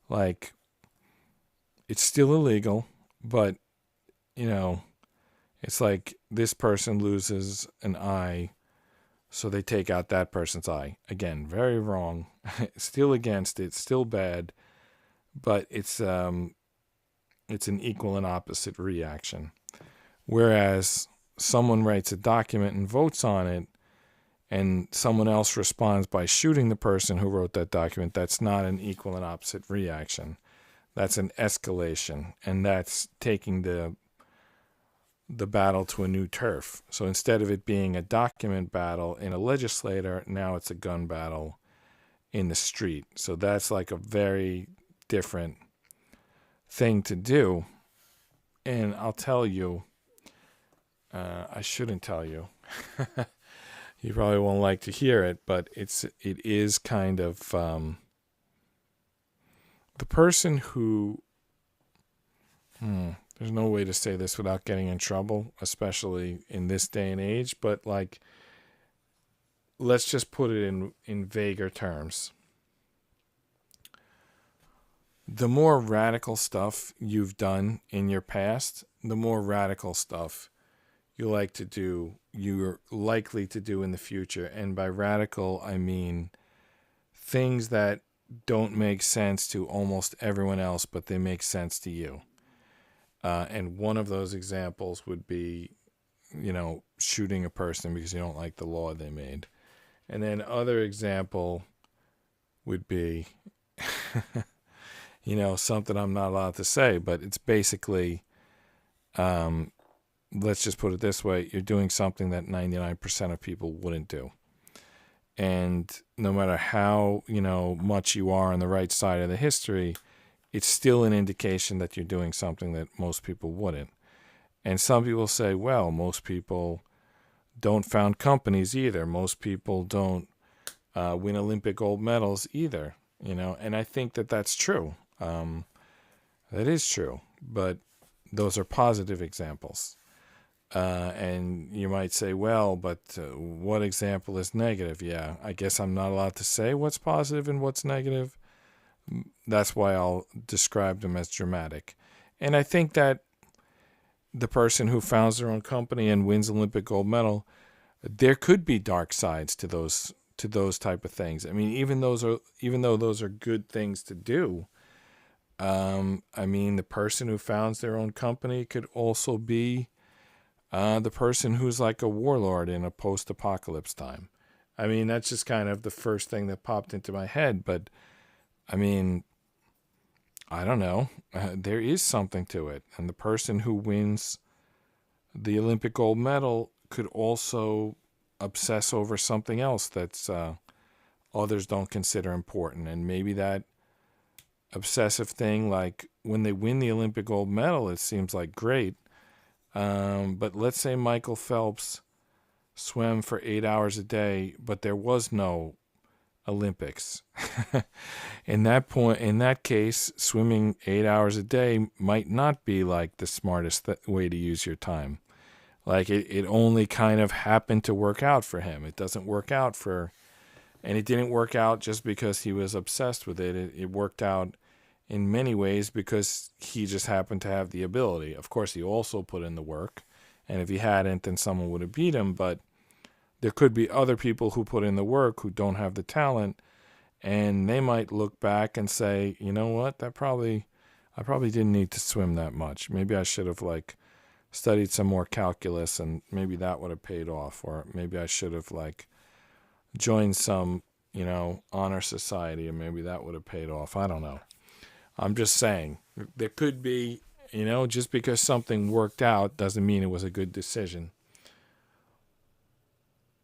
Speaker 1: Like, it's still illegal, but, you know, it's like this person loses an eye, so they take out that person's eye. Again, very wrong. Still against it, still bad, but it's an equal and opposite reaction. Whereas someone writes a document and votes on it, and someone else responds by shooting the person who wrote that document, that's not an equal and opposite reaction. That's an escalation, and that's taking the battle to a new turf. So instead of it being a document battle in a legislator, now it's a gun battle in the street. So that's like a very different thing to do. And I'll tell you, I shouldn't tell you. You probably won't like to hear it, but it is kind of the person who there's no way to say this without getting in trouble, especially in this day and age, but like, let's just put it in vaguer terms. The more radical stuff you've done in your past, the more radical stuff you're likely to do in the future. And by radical, I mean things that don't make sense to almost everyone else, but they make sense to you. And one of those examples would be, shooting a person because you don't like the law they made. And then other example would be, something I'm not allowed to say, but it's basically, let's just put it this way. You're doing something that 99% of people wouldn't do. And no matter how, much you are on the right side of the history, it's still an indication that you're doing something that most people wouldn't. And some people say, well, most people don't found companies either. Most people don't win Olympic gold medals either, And I think that that's true. That is true. But those are positive examples. And you might say, well, but what example is negative? Yeah, I guess I'm not allowed to say what's positive and what's negative. That's why I'll describe them as dramatic. And I think that the person who founds their own company and wins Olympic gold medal, there could be dark sides to those type of things. I mean, even though those are good things to do, the person who founds their own company could also be the person who's like a warlord in a post-apocalypse time. I mean, that's just kind of the first thing that popped into my head, but I mean, I don't know. There is something to it. And the person who wins the Olympic gold medal could also obsess over something else that's others don't consider important. And maybe that obsessive thing, like when they win the Olympic gold medal, it seems like great. But let's say Michael Phelps swam for 8 hours a day, but there was no Olympics. In that case, swimming 8 hours a day might not be like the smartest way to use your time. Like it only kind of happened to work out for him. It doesn't work out for, And it didn't work out just because he was obsessed with it. It worked out in many ways because he just happened to have the ability. Of course, he also put in the work. And if he hadn't, then someone would have beat him. But there could be other people who put in the work who don't have the talent. And they might look back and say, you know what, I probably didn't need to swim that much. Maybe I should have studied some more calculus, and maybe that would have paid off. Or maybe I should have joined some, honor society, and maybe that would have paid off. I don't know. I'm just saying there could be, just because something worked out doesn't mean it was a good decision.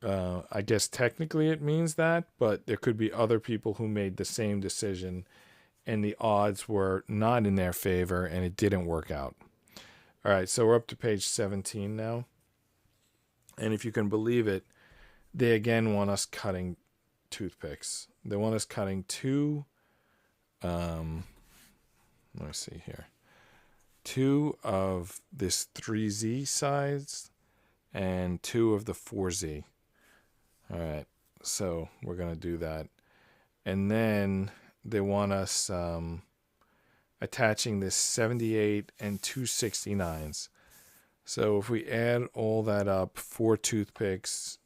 Speaker 1: I guess technically it means that, but there could be other people who made the same decision and the odds were not in their favor and it didn't work out. All right, so we're up to page 17 now. And if you can believe it, they again want us cutting toothpicks. They want us cutting two, let me see here, two of this 3Z size and two of the 4Z. All right, so we're going to do that. And then they want us attaching this 78 and 269s. So if we add all that up, 4 toothpicks,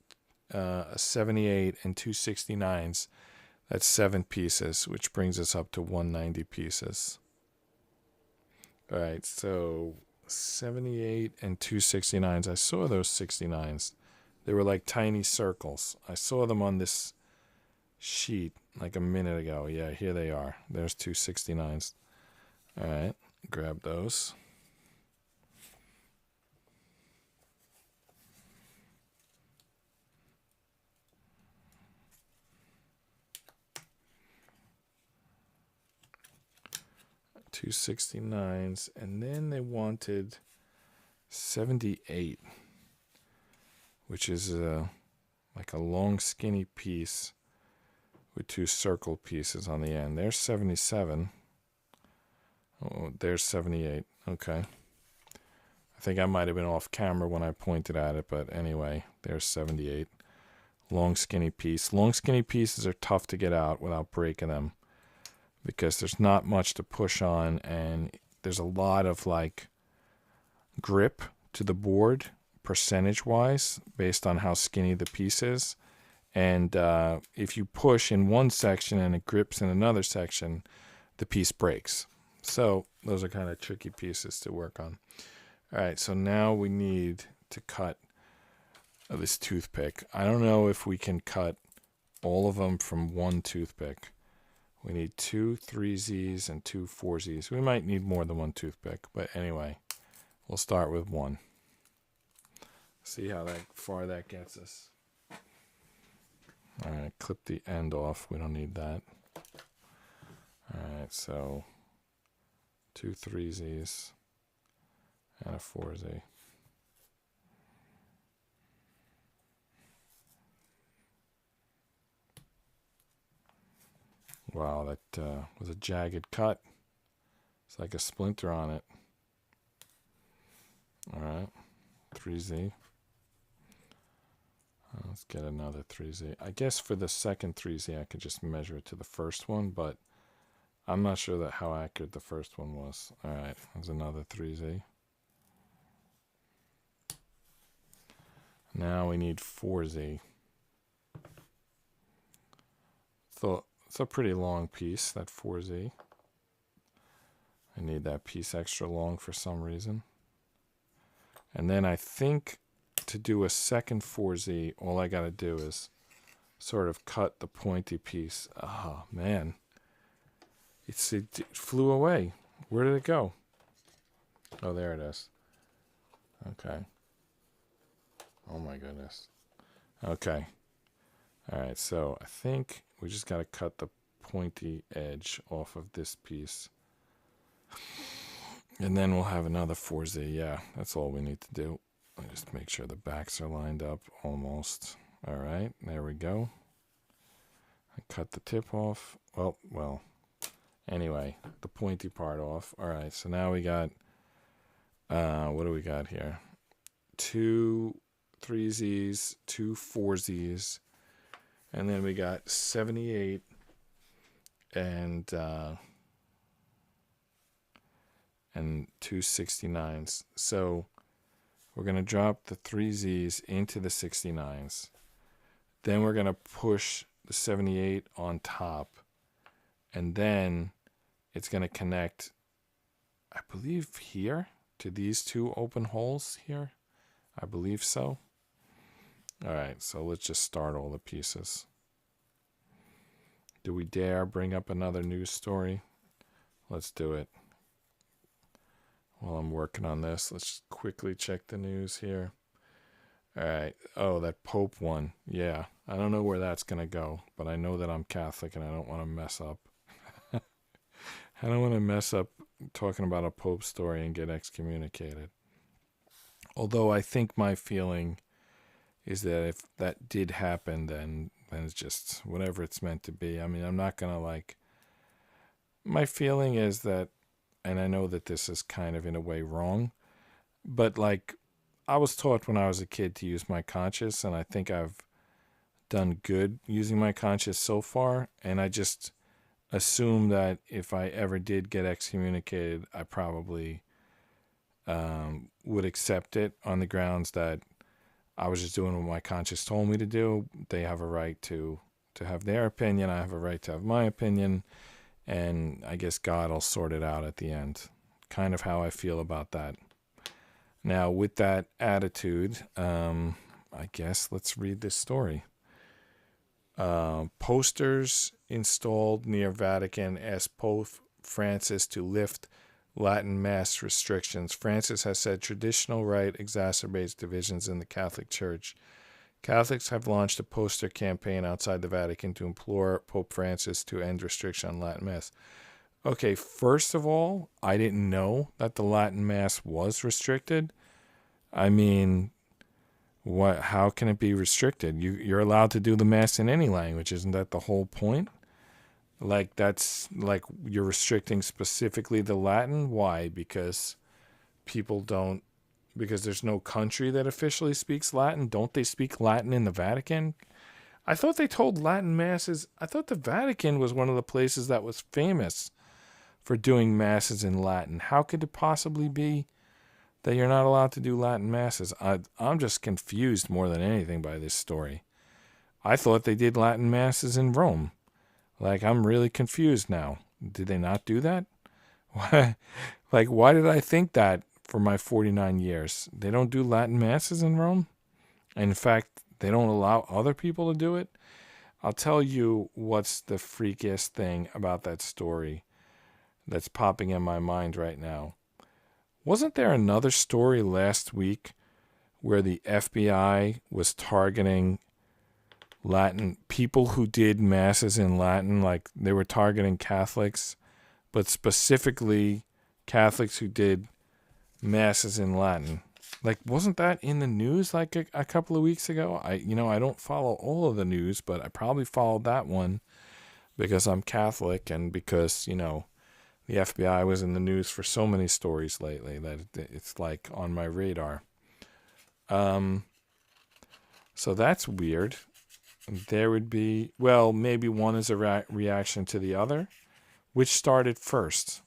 Speaker 1: a 78 and 269s, that's 7 pieces, which brings us up to 190 pieces. All right, so 78 and 269s. I saw those 69s. They were like tiny circles. I saw them on this sheet like a minute ago. Yeah, here they are. There's 269s. All right, grab those. Two 69s, and then they wanted 78, which is like a long skinny piece with 2 circle pieces on the end. There's 77. Oh, there's 78. Okay. I think I might have been off camera when I pointed at it, but anyway, there's 78. Long skinny piece. Long skinny pieces are tough to get out without breaking them because there's not much to push on and there's a lot of grip to the board percentage-wise based on how skinny the piece is. And if you push in one section and it grips in another section, the piece breaks. So those are kind of tricky pieces to work on. All right, so now we need to cut this toothpick. I don't know if we can cut all of them from one toothpick. We need 2 3Zs and 2 4Zs. We might need more than one toothpick, but anyway, we'll start with one. See how far that gets us. All right, clip the end off. We don't need that. All right, so 2 3Zs and a 4Z. Wow, that was a jagged cut. It's like a splinter on it. All right, 3Z. Let's get another 3Z. I guess for the second 3Z, I could just measure it to the first one, but I'm not sure how accurate the first one was. All right, there's another 3Z. Now we need 4Z. So it's a pretty long piece, that 4Z. I need that piece extra long for some reason. And then I think to do a second 4Z, all I got to do is sort of cut the pointy piece. Oh, man. It flew away. Where did it go? Oh, there it is. Okay. Oh, my goodness. Okay. All right, so I think we just got to cut the pointy edge off of this piece. And then we'll have another 4Z. Yeah, that's all we need to do. I'll just make sure the backs are lined up almost. All right, there we go. I cut the tip off. Well, anyway, the pointy part off. All right, so now we got, what do we got here? 2 3Zs, 2 4Zs, And then we got 78 and 2 69s. So we're going to drop the 3 Z's into the 69s. Then we're going to push the 78 on top. And then it's going to connect, I believe, here to these 2 open holes here. I believe so. All right, so let's just start all the pieces. Do we dare bring up another news story? Let's do it. While I'm working on this, let's just quickly check the news here. All right. Oh, that Pope one. Yeah. I don't know where that's going to go, but I know that I'm Catholic and I don't want to mess up. I don't want to mess up talking about a Pope story and get excommunicated. Although I think my feeling is that if that did happen, then it's just whatever it's meant to be. I mean, I'm not going to my feeling is that, and I know that this is kind of in a way wrong, but I was taught when I was a kid to use my conscience, and I think I've done good using my conscience so far, and I just assume that if I ever did get excommunicated, I probably would accept it on the grounds that I was just doing what my conscience told me to do. They have a right to have their opinion. I have a right to have my opinion, and I guess God will sort it out at the end. Kind of how I feel about that. Now, with that attitude, I guess let's read this story. Posters installed near Vatican ask Pope Francis to lift Latin Mass restrictions. Francis has said traditional rite exacerbates divisions in the Catholic Church. Catholics have launched a poster campaign outside the Vatican to implore Pope Francis to end restriction on Latin Mass. Okay, first of all, I didn't know that the Latin Mass was restricted. I mean, how can it be restricted? You're allowed to do the Mass in any language. Isn't that the whole point? That's you're restricting specifically the Latin. Why? Because there's no country that officially speaks Latin. Don't they speak Latin in the Vatican? I thought they told Latin Masses. I thought the Vatican was one of the places that was famous for doing Masses in Latin. How could it possibly be that you're not allowed to do Latin Masses? I'm just confused more than anything by this story. I thought they did Latin Masses in Rome. I'm really confused now. Did they not do that? Why did I think that for my 49 years? They don't do Latin Masses in Rome? In fact, they don't allow other people to do it? I'll tell you what's the freakiest thing about that story that's popping in my mind right now. Wasn't there another story last week where the FBI was targeting Latin people who did Masses in Latin? They were targeting Catholics, but specifically Catholics who did Masses in Latin. Wasn't that in the news a couple of weeks ago? I don't follow all of the news, but I probably followed that one because I'm Catholic and because, the FBI was in the news for so many stories lately that it's on my radar. So that's weird. There would be, maybe one is a reaction to the other. Which started first?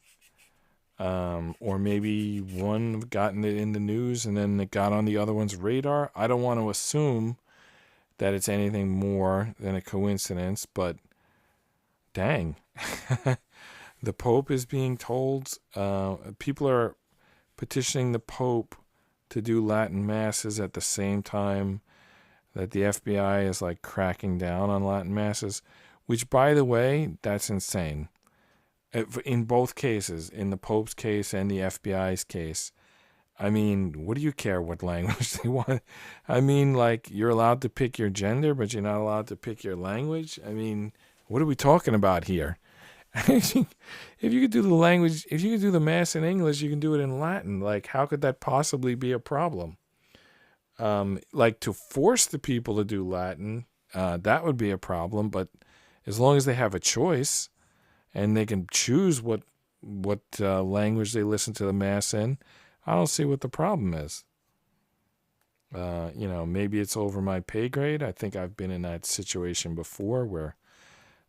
Speaker 1: Or maybe one got in the news and then it got on the other one's radar. I don't want to assume that it's anything more than a coincidence, but dang. The Pope is being told, people are petitioning the Pope to do Latin Masses at the same time that the FBI is cracking down on Latin Masses, which, by the way, that's insane. In both cases, in the Pope's case and the FBI's case, I mean, what do you care what language they want? I mean, you're allowed to pick your gender, but you're not allowed to pick your language? I mean, what are we talking about here? If you could do the language, if you could do the Mass in English, you can do it in Latin. How could that possibly be a problem? To force the people to do Latin, that would be a problem. But as long as they have a choice and they can choose what language they listen to the Mass in, I don't see what the problem is. Maybe it's over my pay grade. I think I've been in that situation before where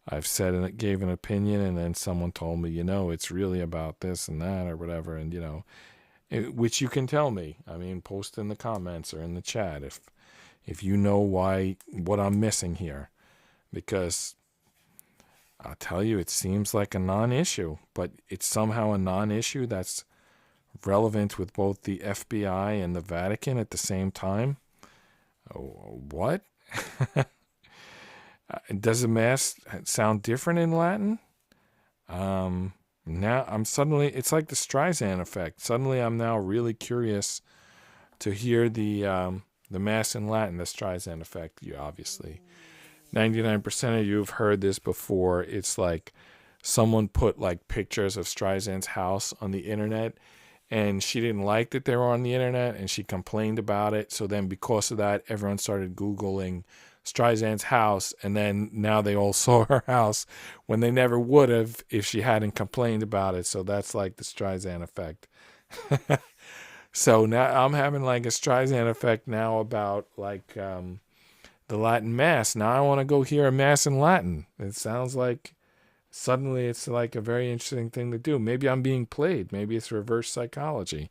Speaker 1: I've said and gave an opinion, and then someone told me, it's really about this and that or whatever, and which you can tell me. I mean, post in the comments or in the chat if you know what I'm missing here, because I'll tell you, it seems like a non-issue, but it's somehow a non-issue that's relevant with both the FBI and the Vatican at the same time. What? Does the Mass sound different in Latin? Now it's like the Streisand effect. Suddenly I'm now really curious to hear the Mass in Latin, the Streisand effect. You obviously, 99% of you have heard this before. It's like someone put like pictures of Streisand's house on the internet, and she didn't like that they were on the internet, and she complained about it. So then because of that, everyone started Googling Streisand's house, and then now they all saw her house when they never would have if she hadn't complained about it. So that's like the Streisand effect. So now I'm having like a Streisand effect now about like the Latin Mass. Now I want to go hear a Mass in Latin. It sounds like suddenly it's like a very interesting thing to do. Maybe I'm being played. Maybe it's reverse psychology.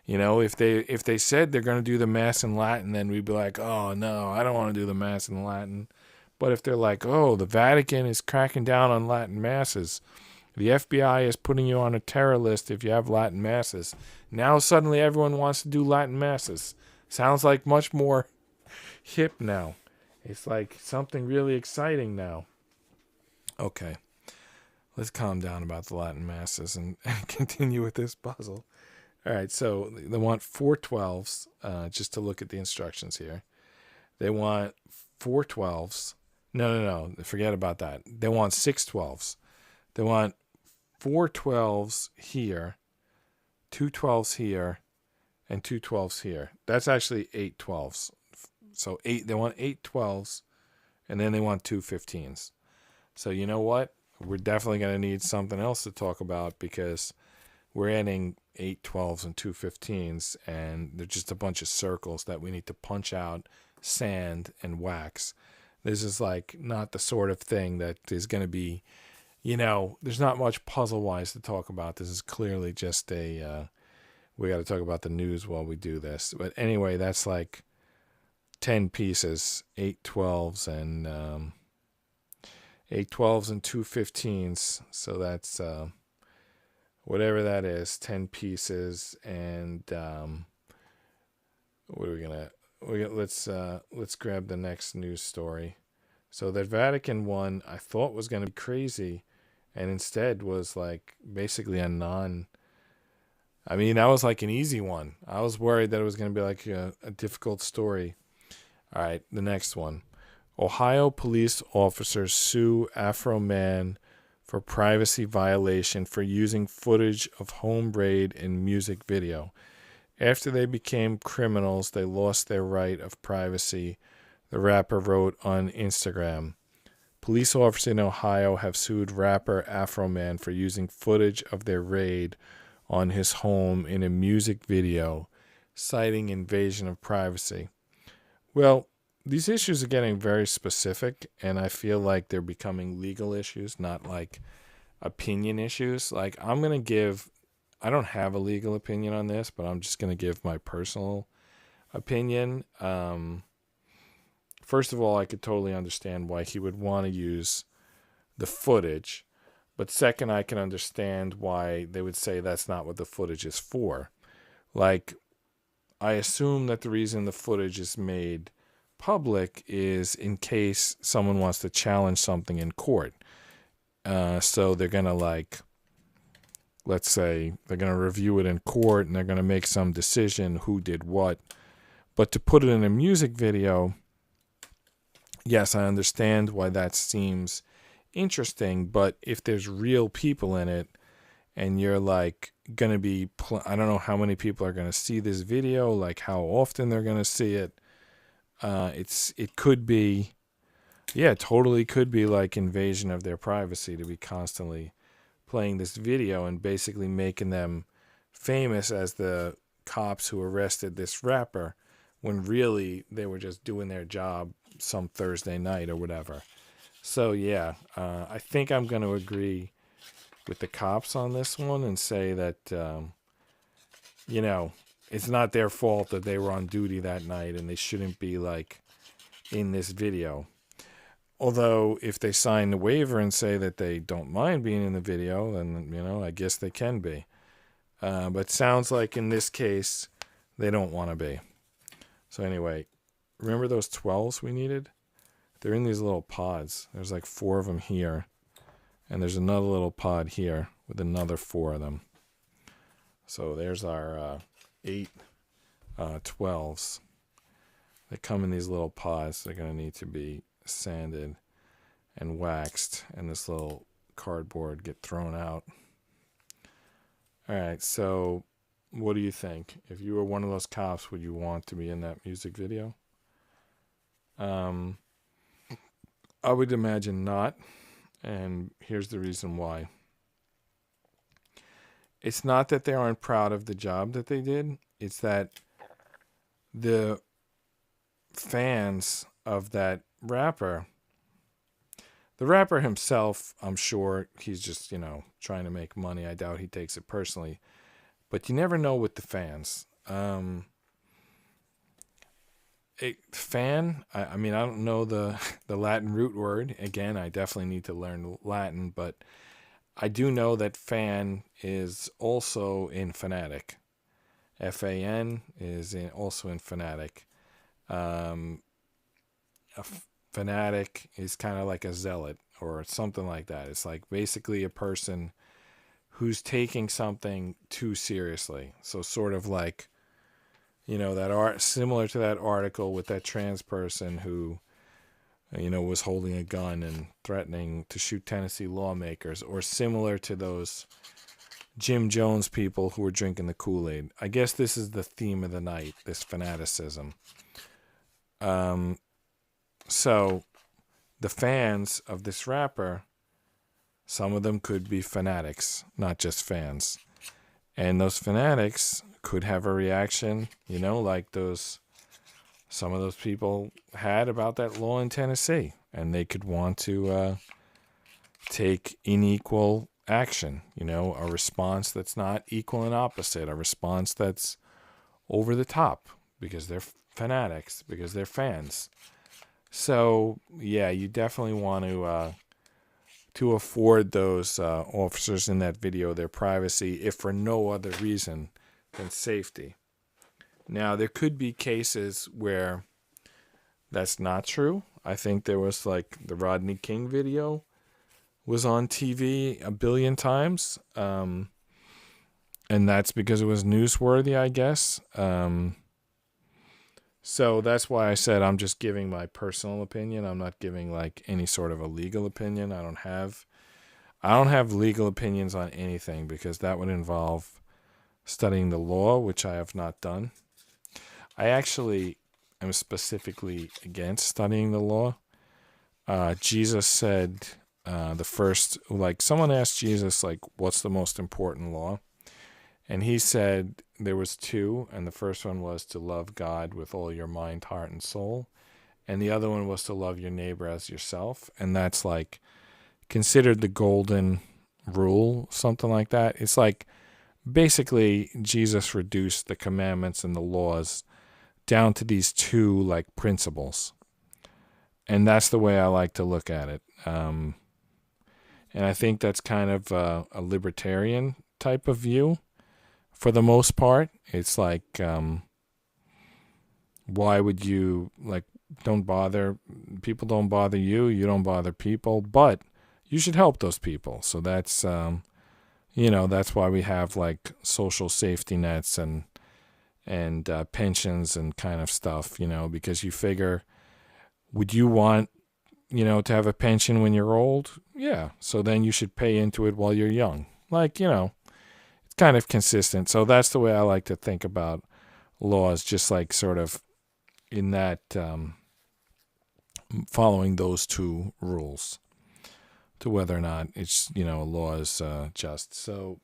Speaker 1: If they said they're going to do the Mass in Latin, then we'd be like, oh, no, I don't want to do the Mass in Latin. But if they're like, oh, the Vatican is cracking down on Latin Masses, the FBI is putting you on a terror list if you have Latin Masses, now suddenly everyone wants to do Latin Masses. Sounds like much more hip now. It's like something really exciting now. Okay, let's calm down about the Latin Masses and continue with this puzzle. All right, so they want 4 12s, just to look at the instructions here. They want 4 12s. No, forget about that. They want 6 12s. They want 4 12s here, 2 12s here, and 2 12s here. That's actually 8 12s. So they want 8 12s, and then they want 2 15s. So you know what? We're definitely going to need something else to talk about, because we're adding 8 12s and 2 15s, and they're just a bunch of circles that we need to punch out sand and wax. This is like not the sort of thing that is going to be, there's not much puzzle-wise to talk about. This is clearly just we got to talk about the news while we do this. But anyway, that's like 10 pieces, 8 12s and 8 12s and 2 15s. So that's whatever that is, 10 pieces. And what are we gonna? Let's grab the next news story. So that Vatican one I thought was gonna be crazy, and instead was like basically a non. I mean, that was like an easy one. I was worried that it was gonna be like a difficult story. All right, the next one. Ohio police officers sue Afro man for privacy violation for using footage of home raid in music video. After they became criminals, they lost their right of privacy, the rapper wrote on Instagram. Police officers in Ohio have sued rapper Afro Man for using footage of their raid on his home in a music video, citing invasion of privacy. Well, these issues are getting very specific, and I feel like they're becoming legal issues, not like opinion issues. Like, I don't have a legal opinion on this, but I'm just going to give my personal opinion. First of all, I could totally understand why he would want to use the footage. But second, I can understand why they would say that's not what the footage is for. Like, I assume that the reason the footage is made public is in case someone wants to challenge something in court. So they're going to let's say they're going to review it in court and they're going to make some decision who did what. But to put it in a music video, yes, I understand why that seems interesting. But if there's real people in it and you're like going to be, I don't know how many people are going to see this video, like how often they're going to see it. It could be, totally could be like invasion of their privacy to be constantly playing this video and basically making them famous as the cops who arrested this rapper when really they were just doing their job some Thursday night or whatever. So yeah, I think I'm going to agree with the cops on this one and say that, you know, it's not their fault that they were on duty that night and they shouldn't be like in this video. Although if they sign the waiver and say that they don't mind being in the video, then, you know, I guess they can be. But it sounds like in this case, they don't want to be. So anyway, remember those 12s we needed? They're in these little pods. There's like 4 of them here. And there's another little pod here with another 4 of them. So there's our 8 12s. They come in these little pods. They're going to need to be sanded and waxed. And this little cardboard get thrown out. All right, so what do you think? If you were one of those cops, would you want to be in that music video? I would imagine not. And here's the reason why. It's not that they aren't proud of the job that they did. It's that the fans of that rapper, the rapper himself, I'm sure he's just, you know, trying to make money. I doubt he takes it personally. But you never know with the fans. I mean, I don't know the Latin root word. Again, I definitely need to learn Latin, but I do know that fan is also in fanatic. F-A-N is also in fanatic. A fanatic is kind of like a zealot or something like that. It's like basically a person who's taking something too seriously. So sort of like, you know, that similar to that article with that trans person who, you know, was holding a gun and threatening to shoot Tennessee lawmakers, or similar to those Jim Jones people who were drinking the Kool-Aid. I guess this is the theme of the night, this fanaticism. So the fans of this rapper, some of them could be fanatics, not just fans. And those fanatics could have a reaction, you know, like some of those people had about that law in Tennessee. And they could want to take unequal action, you know, a response that's not equal and opposite, a response that's over the top because they're fanatics, because they're fans. So, yeah, you definitely want to afford those officers in that video their privacy, if for no other reason than safety. Now, there could be cases where that's not true. I think there was like the Rodney King video was on TV a billion times. And that's because it was newsworthy, I guess. So that's why I said I'm just giving my personal opinion. I'm not giving like any sort of a legal opinion. I don't have legal opinions on anything because that would involve studying the law, which I have not done. I actually am specifically against studying the law. Jesus said someone asked Jesus, like, what's the most important law? And he said there was 2, and the first one was to love God with all your mind, heart, and soul. And the other one was to love your neighbor as yourself. And that's like considered the golden rule, something like that. It's like basically Jesus reduced the commandments and the laws down to these 2 like principles. And that's the way I like to look at it. And I think that's kind of a libertarian type of view. For the most part, it's like, why would you, like, people don't bother you, you don't bother people, but you should help those people. So that's, that's why we have, like, social safety nets and pensions and kind of stuff, because you figure, would you want, to have a pension when you're old? Yeah. So then you should pay into it while you're young. Like, it's kind of consistent. So that's the way I like to think about laws, just like sort of in that following those 2 rules to whether or not it's, a law is just. So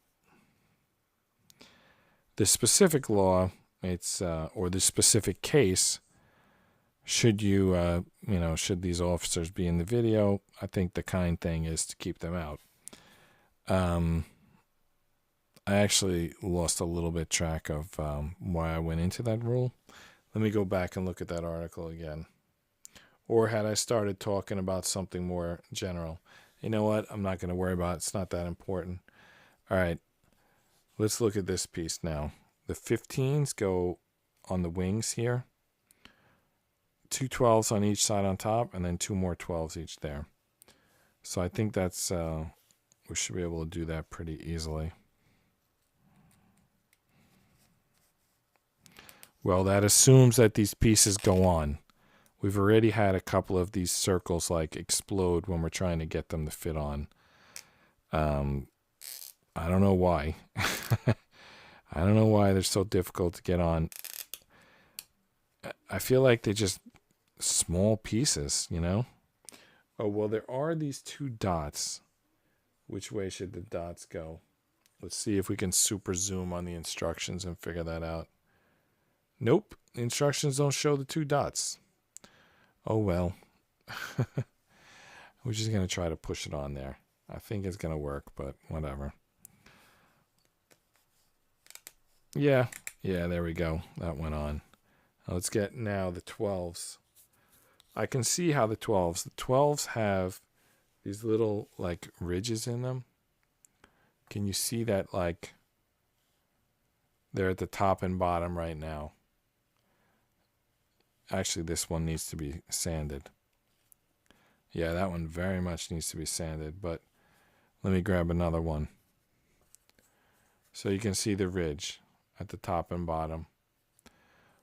Speaker 1: the specific law, it's or the specific case. Should you, should these officers be in the video, I think the kind thing is to keep them out. I actually lost a little bit track of why I went into that rule. Let me go back and look at that article again. Or had I started talking about something more general? You know what? I'm not going to worry about it. It's not that important. All right. Let's look at this piece now. The 15s go on the wings here. 2 12s on each side on top, and then 2 more 12s each there. So I think that's, we should be able to do that pretty easily. Well, that assumes that these pieces go on. We've already had a couple of these circles like explode when we're trying to get them to fit on. I don't know why. I don't know why they're so difficult to get on. I feel like they're just small pieces, you know? Oh, well, there are these 2 dots. Which way should the dots go? Let's see if we can super zoom on the instructions and figure that out. Nope, the instructions don't show the 2 dots. Oh, well. We're just going to try to push it on there. I think it's going to work, but whatever. Yeah, there we go. That went on. Now let's get now the 12s. I can see how the 12s have these little like ridges in them. Can you see that? Like they're at the top and bottom right now. Actually, this one needs to be sanded. Yeah, that one very much needs to be sanded, but let me grab another one. So you can see the ridge at the top and bottom.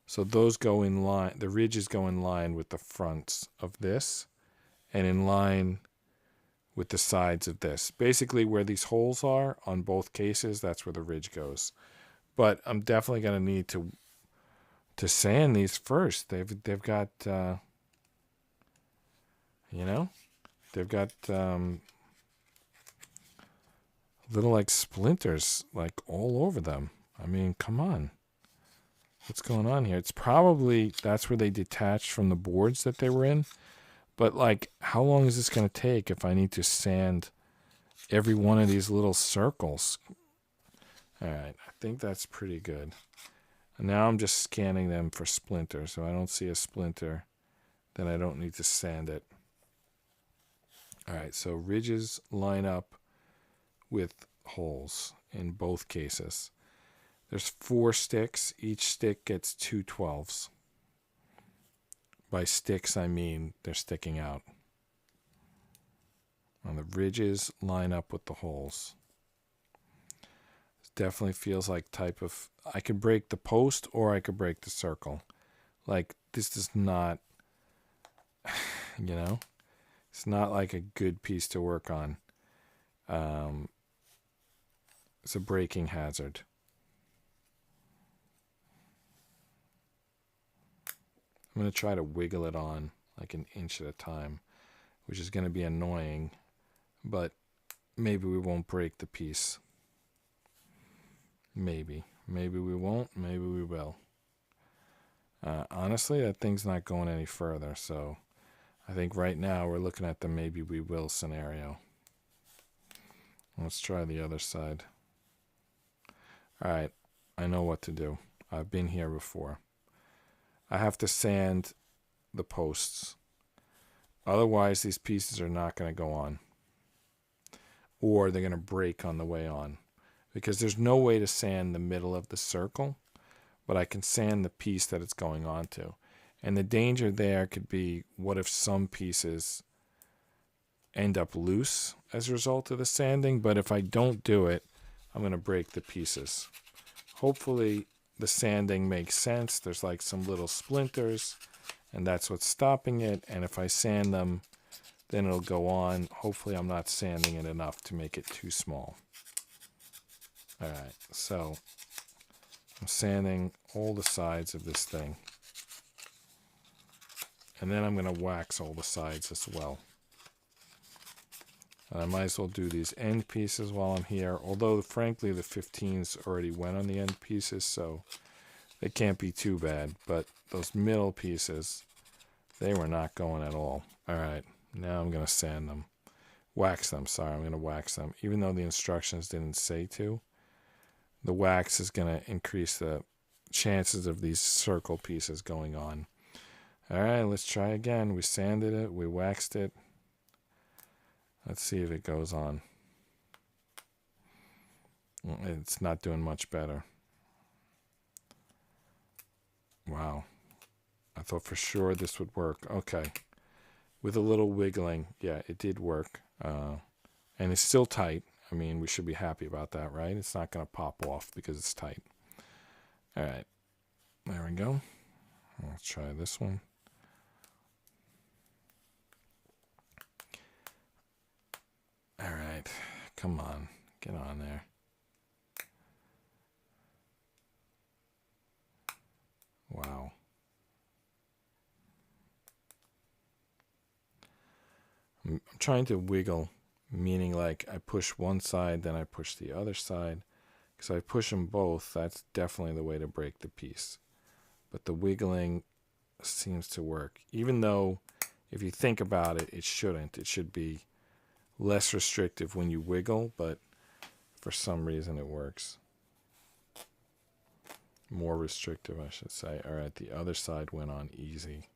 Speaker 1: So those go in line, the ridges go in line with the fronts of this and in line with the sides of this. Basically where these holes are on both cases, that's where the ridge goes. But I'm definitely going to need to sand these first. They've got, they've got little like splinters like all over them. I mean, come on. What's going on here? It's probably, that's where they detached from the boards that they were in. But like, how long is this going to take if I need to sand every one of these little circles? All right, I think that's pretty good. And now I'm just scanning them for splinters. So I don't see a splinter, then I don't need to sand it. All right, so ridges line up with holes in both cases. There's 4 sticks. Each stick gets 2 12s. By sticks, I mean they're sticking out. And the ridges line up with the holes. It definitely feels like type of... I could break the post or I could break the circle. Like, this is not... It's not like a good piece to work on. It's a breaking hazard. I'm going to try to wiggle it on like an inch at a time, which is going to be annoying, but maybe we won't break the piece. Maybe. Maybe we won't. Maybe we will. Honestly, that thing's not going any further, so I think right now we're looking at the maybe we will scenario. Let's try the other side. All right, I know what to do. I've been here before. I have to sand the posts. Otherwise, these pieces are not going to go on. Or they're going to break on the way on. Because there's no way to sand the middle of the circle, but I can sand the piece that it's going on to. And the danger there could be, what if some pieces end up loose as a result of the sanding? But if I don't do it, I'm going to break the pieces. Hopefully the sanding makes sense. There's like some little splinters, and that's what's stopping it. And if I sand them, then it'll go on. Hopefully I'm not sanding it enough to make it too small. All right, so I'm sanding all the sides of this thing. And then I'm going to wax all the sides as well. And I might as well do these end pieces while I'm here. Although, frankly, the 15s already went on the end pieces, so It can't be too bad, but those middle pieces, they were not going at all. All right, now I'm going to sand them. Wax them, sorry, I'm going to wax them. Even though the instructions didn't say to, the wax is going to increase the chances of these circle pieces going on. All right, let's try again. We sanded it, we waxed it. Let's see if it goes on. It's not doing much better. Wow. I thought for sure this would work. Okay. With a little wiggling, yeah, it did work. And it's still tight. I mean, we should be happy about that, right? It's not going to pop off because it's tight. All right. There we go. Let's try this one. All right. Come on. Get on there. Wow. I'm trying to wiggle, meaning like I push one side, then I push the other side. Because I push them both, that's definitely the way to break the piece. But the wiggling seems to work. Even though, if you think about it, it shouldn't. It should be less restrictive when you wiggle, but for some reason it works. More restrictive, I should say. All right, the other side went on easy.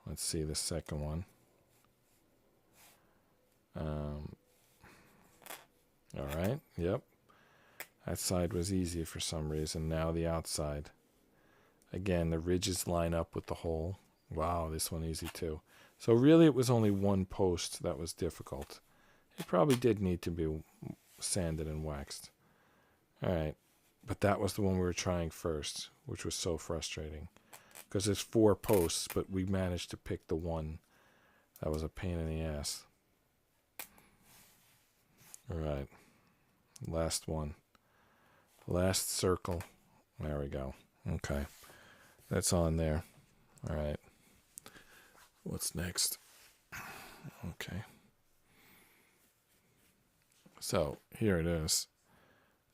Speaker 1: Let's see the second one. All right, yep. That side was easy for some reason. Now the outside. Again, the ridges line up with the hole. Wow, this one easy too. So really it was only one post that was difficult. It probably did need to be sanded and waxed. All right, but that was the one we were trying first, which was so frustrating. Because there's 4 posts, but we managed to pick the one that was a pain in the ass. All right, last one. Last circle. There we go. Okay, that's on there. All right, what's next? Okay, so here it is.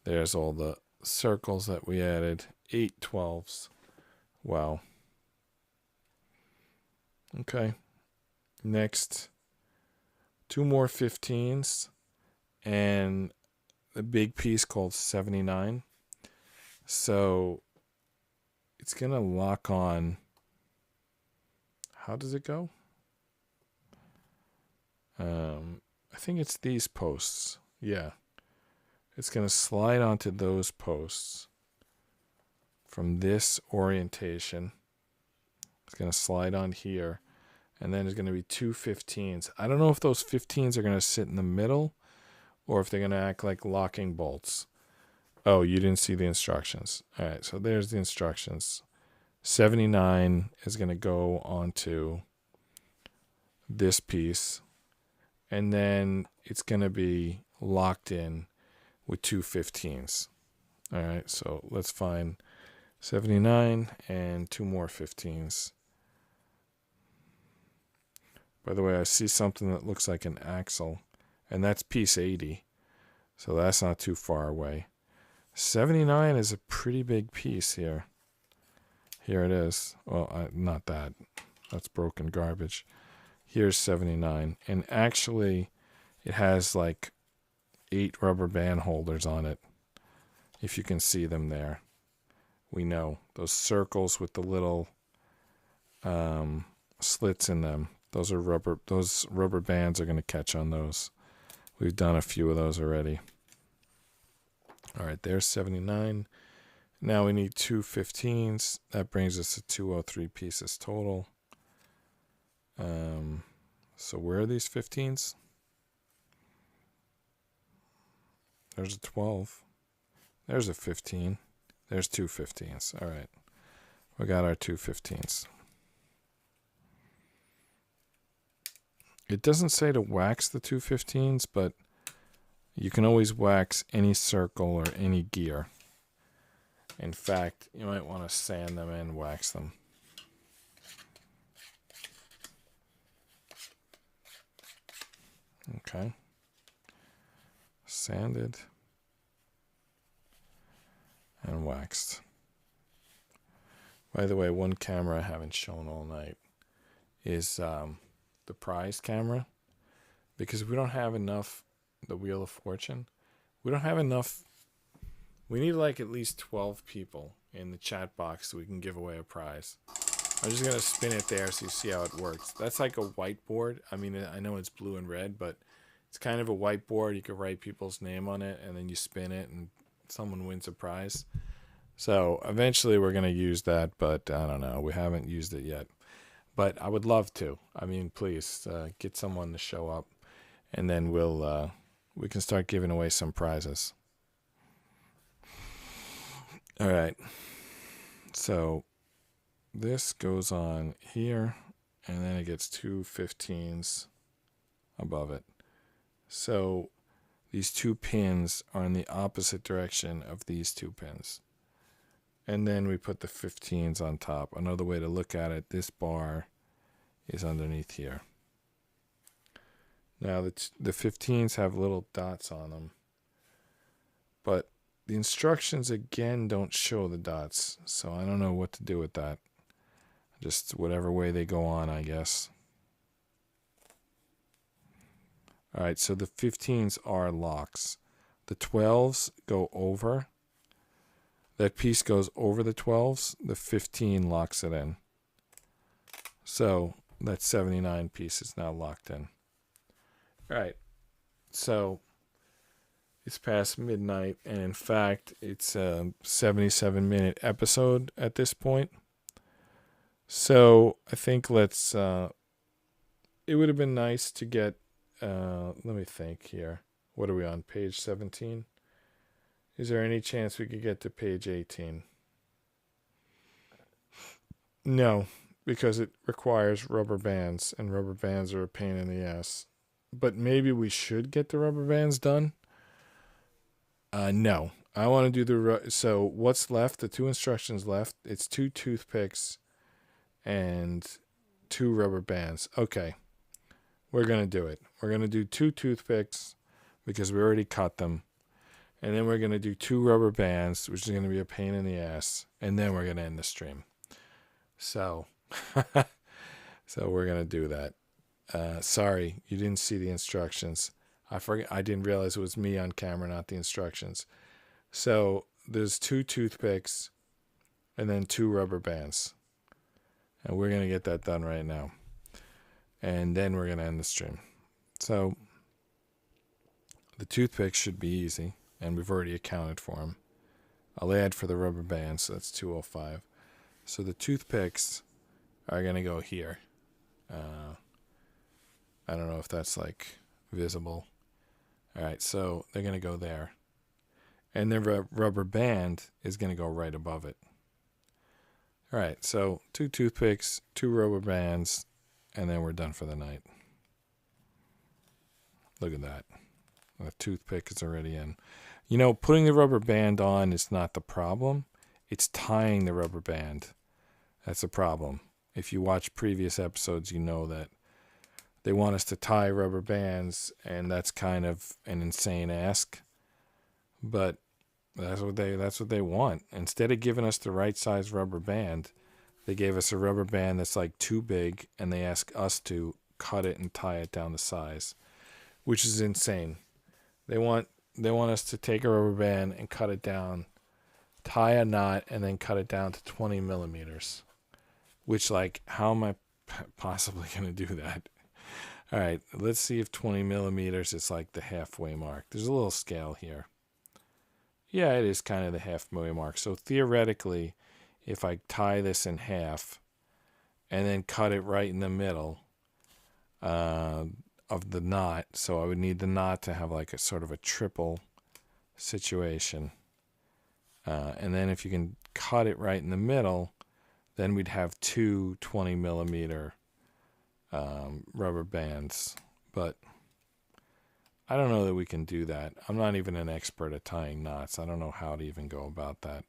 Speaker 1: There's all the circles that we added. 8 12s. Wow. Okay, next 2 more 15s and a big piece called 79. So it's going to lock on. How does it go? I think it's these posts. Yeah. It's going to slide onto those posts from this orientation. It's going to slide on here. And then there's going to be 2 15s. I don't know if those 15s are going to sit in the middle or if they're going to act like locking bolts. Oh, you didn't see the instructions. All right, so there's the instructions. 79 is going to go onto this piece, and then it's going to be locked in with 2 15s. All right, so let's find 79 and 2 more 15s. By the way, I see something that looks like an axle, and that's piece 80, so that's not too far away. 79 is a pretty big piece here. Here it is. Well, not that. That's broken garbage. Here's 79. And actually, it has like 8 rubber band holders on it. If you can see them there. We know. Those circles with the little slits in them. Those rubber bands are going to catch on those. We've done a few of those already. All right, there's 79. Now we need 2 15s. That brings us to 203 pieces total. So where are these 15s? There's a 12. There's a 15. There's 2 15s. All right. We got our 2 15s. It doesn't say to wax the 2 15s, but you can always wax any circle or any gear. In fact, you might want to sand them and wax them. Okay. Sanded and waxed. By the way, one camera I haven't shown all night is the prize camera, because we don't have enough, the Wheel of Fortune. We don't have enough. We need like at least 12 people in the chat box so we can give away a prize. I'm just going to spin it there so you see how it works. That's like a whiteboard. I mean, I know it's blue and red, but it's kind of a whiteboard. You can write people's name on it, and then you spin it, and someone wins a prize. So eventually we're going to use that, but I don't know. We haven't used it yet. But I would love to. I mean, please get someone to show up, and then we can start giving away some prizes. All right. So this goes on here, and then it gets two 15s above it. So these two pins are in the opposite direction of these two pins. And then we put the 15s on top. Another way to look at it, this bar is underneath here. Now the 15s have little dots on them, but the instructions again don't show the dots, so I don't know what to do with that. Just whatever way they go on, I guess. Alright, so the 15s are locks. The 12s go over. That piece goes over the 12s. The 15 locks it in. So that 79 piece is now locked in. Alright, so it's past midnight, and in fact, it's a 77-minute episode at this point. So I think let's, it would have been nice to get, let me think here. What are we on, page 17? Is there any chance we could get to page 18? No, because it requires rubber bands, and rubber bands are a pain in the ass. But maybe we should get the rubber bands done? No. I want to do so what's left, the two instructions left, it's 2 toothpicks and 2 rubber bands. Okay. We're going to do it. We're going to do 2 toothpicks because we already cut them. And then we're going to do 2 rubber bands, which is going to be a pain in the ass. And then we're going to end the stream. So, so we're going to do that. Sorry, you didn't see the instructions. I didn't realize it was me on camera, not the instructions. So there's 2 toothpicks and then 2 rubber bands. And we're going to get that done right now. And then we're going to end the stream. So the toothpicks should be easy, and we've already accounted for them. I'll add for the rubber bands, so that's 205. So the toothpicks are going to go here. I don't know if that's like visible. All right, so they're going to go there. And the rubber band is going to go right above it. All right, so 2 toothpicks, 2 rubber bands, and then we're done for the night. Look at that. The toothpick is already in. You know, putting the rubber band on is not the problem. It's tying the rubber band. That's a problem. If you watch previous episodes, you know that they want us to tie rubber bands, and that's kind of an insane ask. But that's what they want. Instead of giving us the right size rubber band, they gave us a rubber band that's like too big, and they ask us to cut it and tie it down to size, which is insane. They want us to take a rubber band and cut it down, tie a knot, and then cut it down to 20 millimeters. Which, like, how am I possibly going to do that? All right, let's see if 20 millimeters is like the halfway mark. There's a little scale here. Yeah, it is kind of the halfway mark. So theoretically, if I tie this in half and then cut it right in the middle of the knot, so I would need the knot to have like a sort of a triple situation. And then if you can cut it right in the middle, then we'd have 2 20 millimeter rubber bands. But I don't know that we can do that. I'm not even an expert at tying knots. I don't know how to even go about that.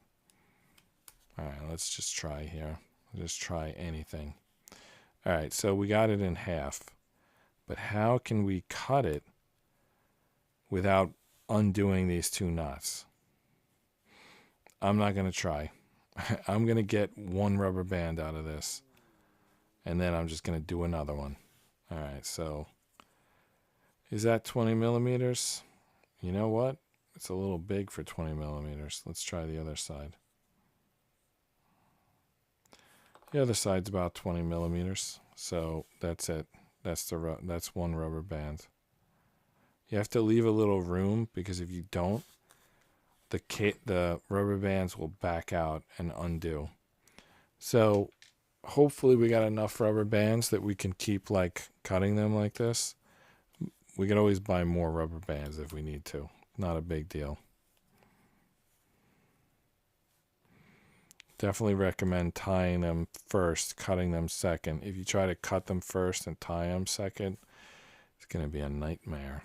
Speaker 1: All right, let's just try here. Just try anything. All right, so we got it in half. But how can we cut it without undoing these 2 knots? I'm not going to try. I'm going to get one rubber band out of this. And then I'm just going to do another one. All right, so is that 20 millimeters? You know what? It's a little big for 20 millimeters. Let's try the other side. The other side's about 20 millimeters. So that's it. That's one rubber band. You have to leave a little room because if you don't, the rubber bands will back out and undo. So hopefully we got enough rubber bands that we can keep like cutting them like this. We can always buy more rubber bands if we need to. Not a big deal. Definitely recommend tying them first, cutting them second. If you try to cut them first and tie them second, it's going to be a nightmare.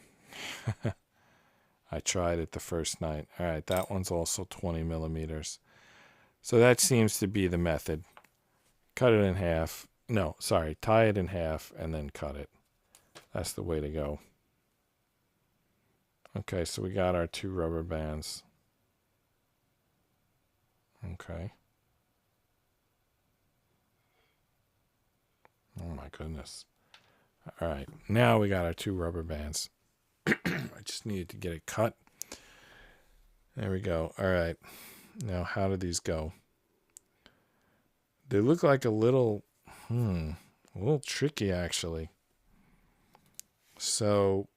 Speaker 1: I tried it the first night. All right, that one's also 20 millimeters. So that seems to be the method. Cut it in half. No, sorry, tie it in half and then cut it. That's the way to go. Okay, so we got our 2 rubber bands. Okay. Oh my goodness. All right, now we got our 2 rubber bands. I just needed to get it cut. There we go. All right. Now, how do these go? They look like a little tricky actually. So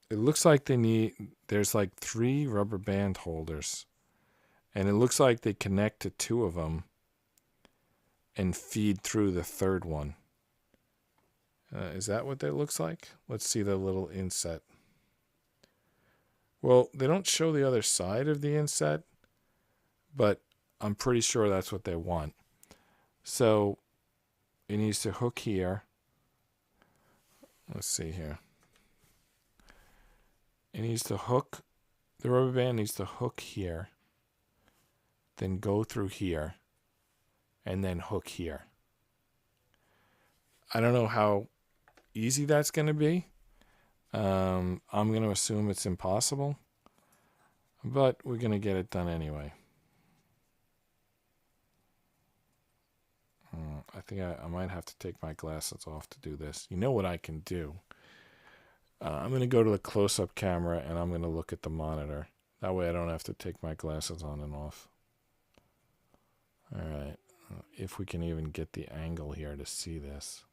Speaker 1: it looks like there's like 3 rubber band holders. And it looks like they connect to 2 of them and feed through the 3rd one. Is that what that looks like? Let's see the little inset. Well, they don't show the other side of the inset, but I'm pretty sure that's what they want. So it needs to hook here. Let's see here. It needs to hook, the rubber band needs to hook here, then go through here, and then hook here. I don't know how easy that's going to be. I'm going to assume it's impossible, but we're going to get it done anyway. I think I might have to take my glasses off to do this. You know what I can do? I'm going to go to the close-up camera and I'm going to look at the monitor. That way I don't have to take my glasses on and off. All right. If we can even get the angle here to see this.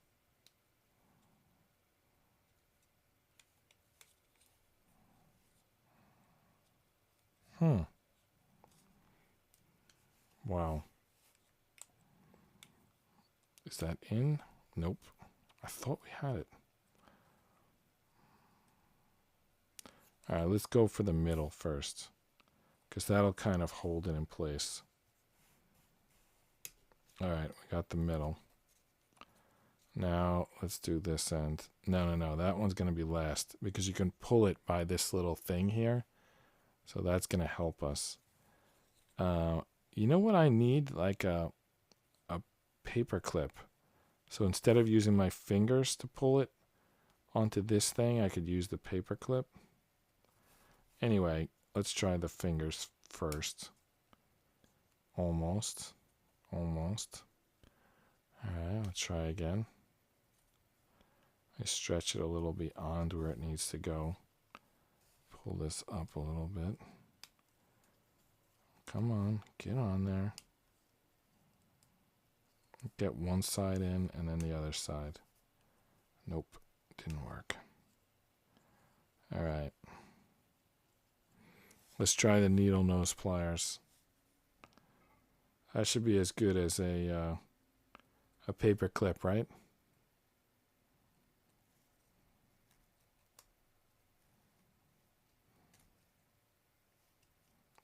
Speaker 1: Wow. Is that in? Nope. I thought we had it. All right, let's go for the middle first, because that'll kind of hold it in place. All right, we got the middle. Now let's do this end. No, that one's going to be last because you can pull it by this little thing here. So that's going to help us. You know what I need? Like a paper clip. So instead of using my fingers to pull it onto this thing, I could use the paper clip. Anyway, let's try the fingers first. Almost. All right, let's try again. I stretch it a little beyond where it needs to go. Pull this up a little bit. Come on, get on there. Get one side in and then the other side. Nope, didn't work. All right. Let's try the needle nose pliers. That should be as good as a paper clip, right?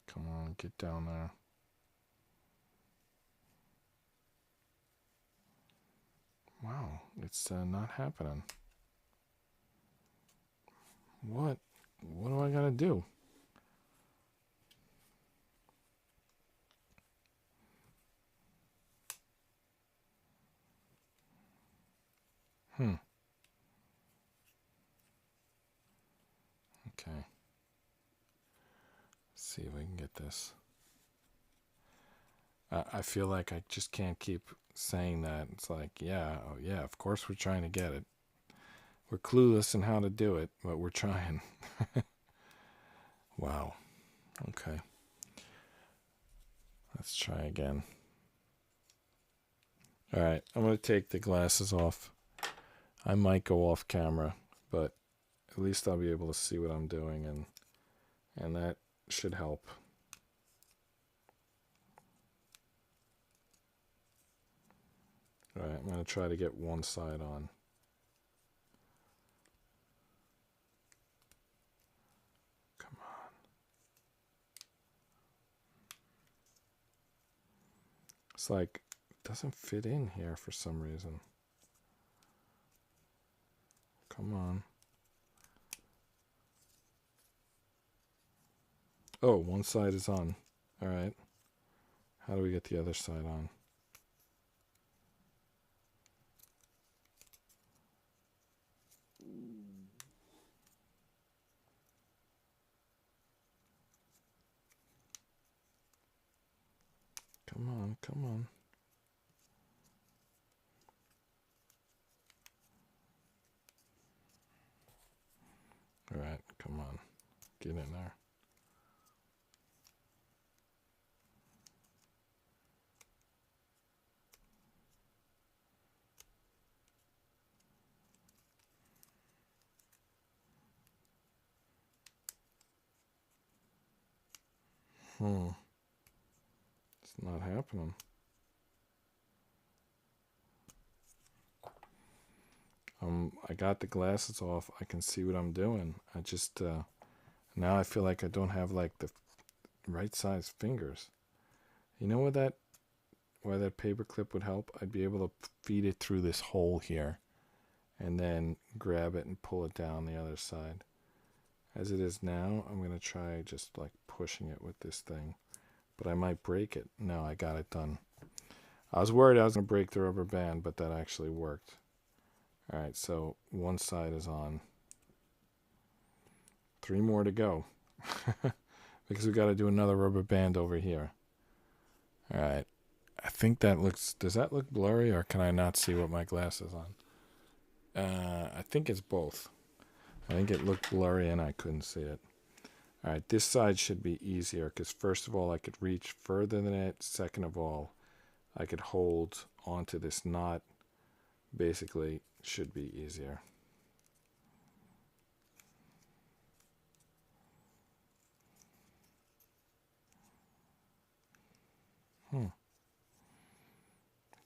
Speaker 1: Come on, get down there. Wow, it's not happening. What do I gotta do? Okay. Let's see if we can get this. I feel like I just can't keep saying that. It's like, yeah, oh yeah, of course we're trying to get it. We're clueless in how to do it, but we're trying. Wow. Okay. Let's try again. All right, I'm going to take the glasses off. I might go off camera, but at least I'll be able to see what I'm doing, and that should help. All right, I'm going to try to get one side on. Come on. It's like it doesn't fit in here for some reason. Come on. Oh, one side is on. All right. How do we get the other side on? Come on, come on. All right, come on. Get in there. It's not happening. I got the glasses off. I can see what I'm doing. I just now I feel like I don't have like the right size fingers. You know what why that paper clip would help? I'd be able to feed it through this hole here and then grab it and pull it down the other side. As it is now, I'm going to try just like pushing it with this thing, but I might break it. No, I got it done. I was worried I was going to break the rubber band, but that actually worked. All right, so one side is on. 3 more to go because we got to do another rubber band over here. All right. I think that looks, does that look blurry, or can I not see what my glasses on? I think it's both. I think it looked blurry and I couldn't see it. All right, this side should be easier because first of all, I could reach further than it. Second of all, I could hold onto this knot. Basically, should be easier.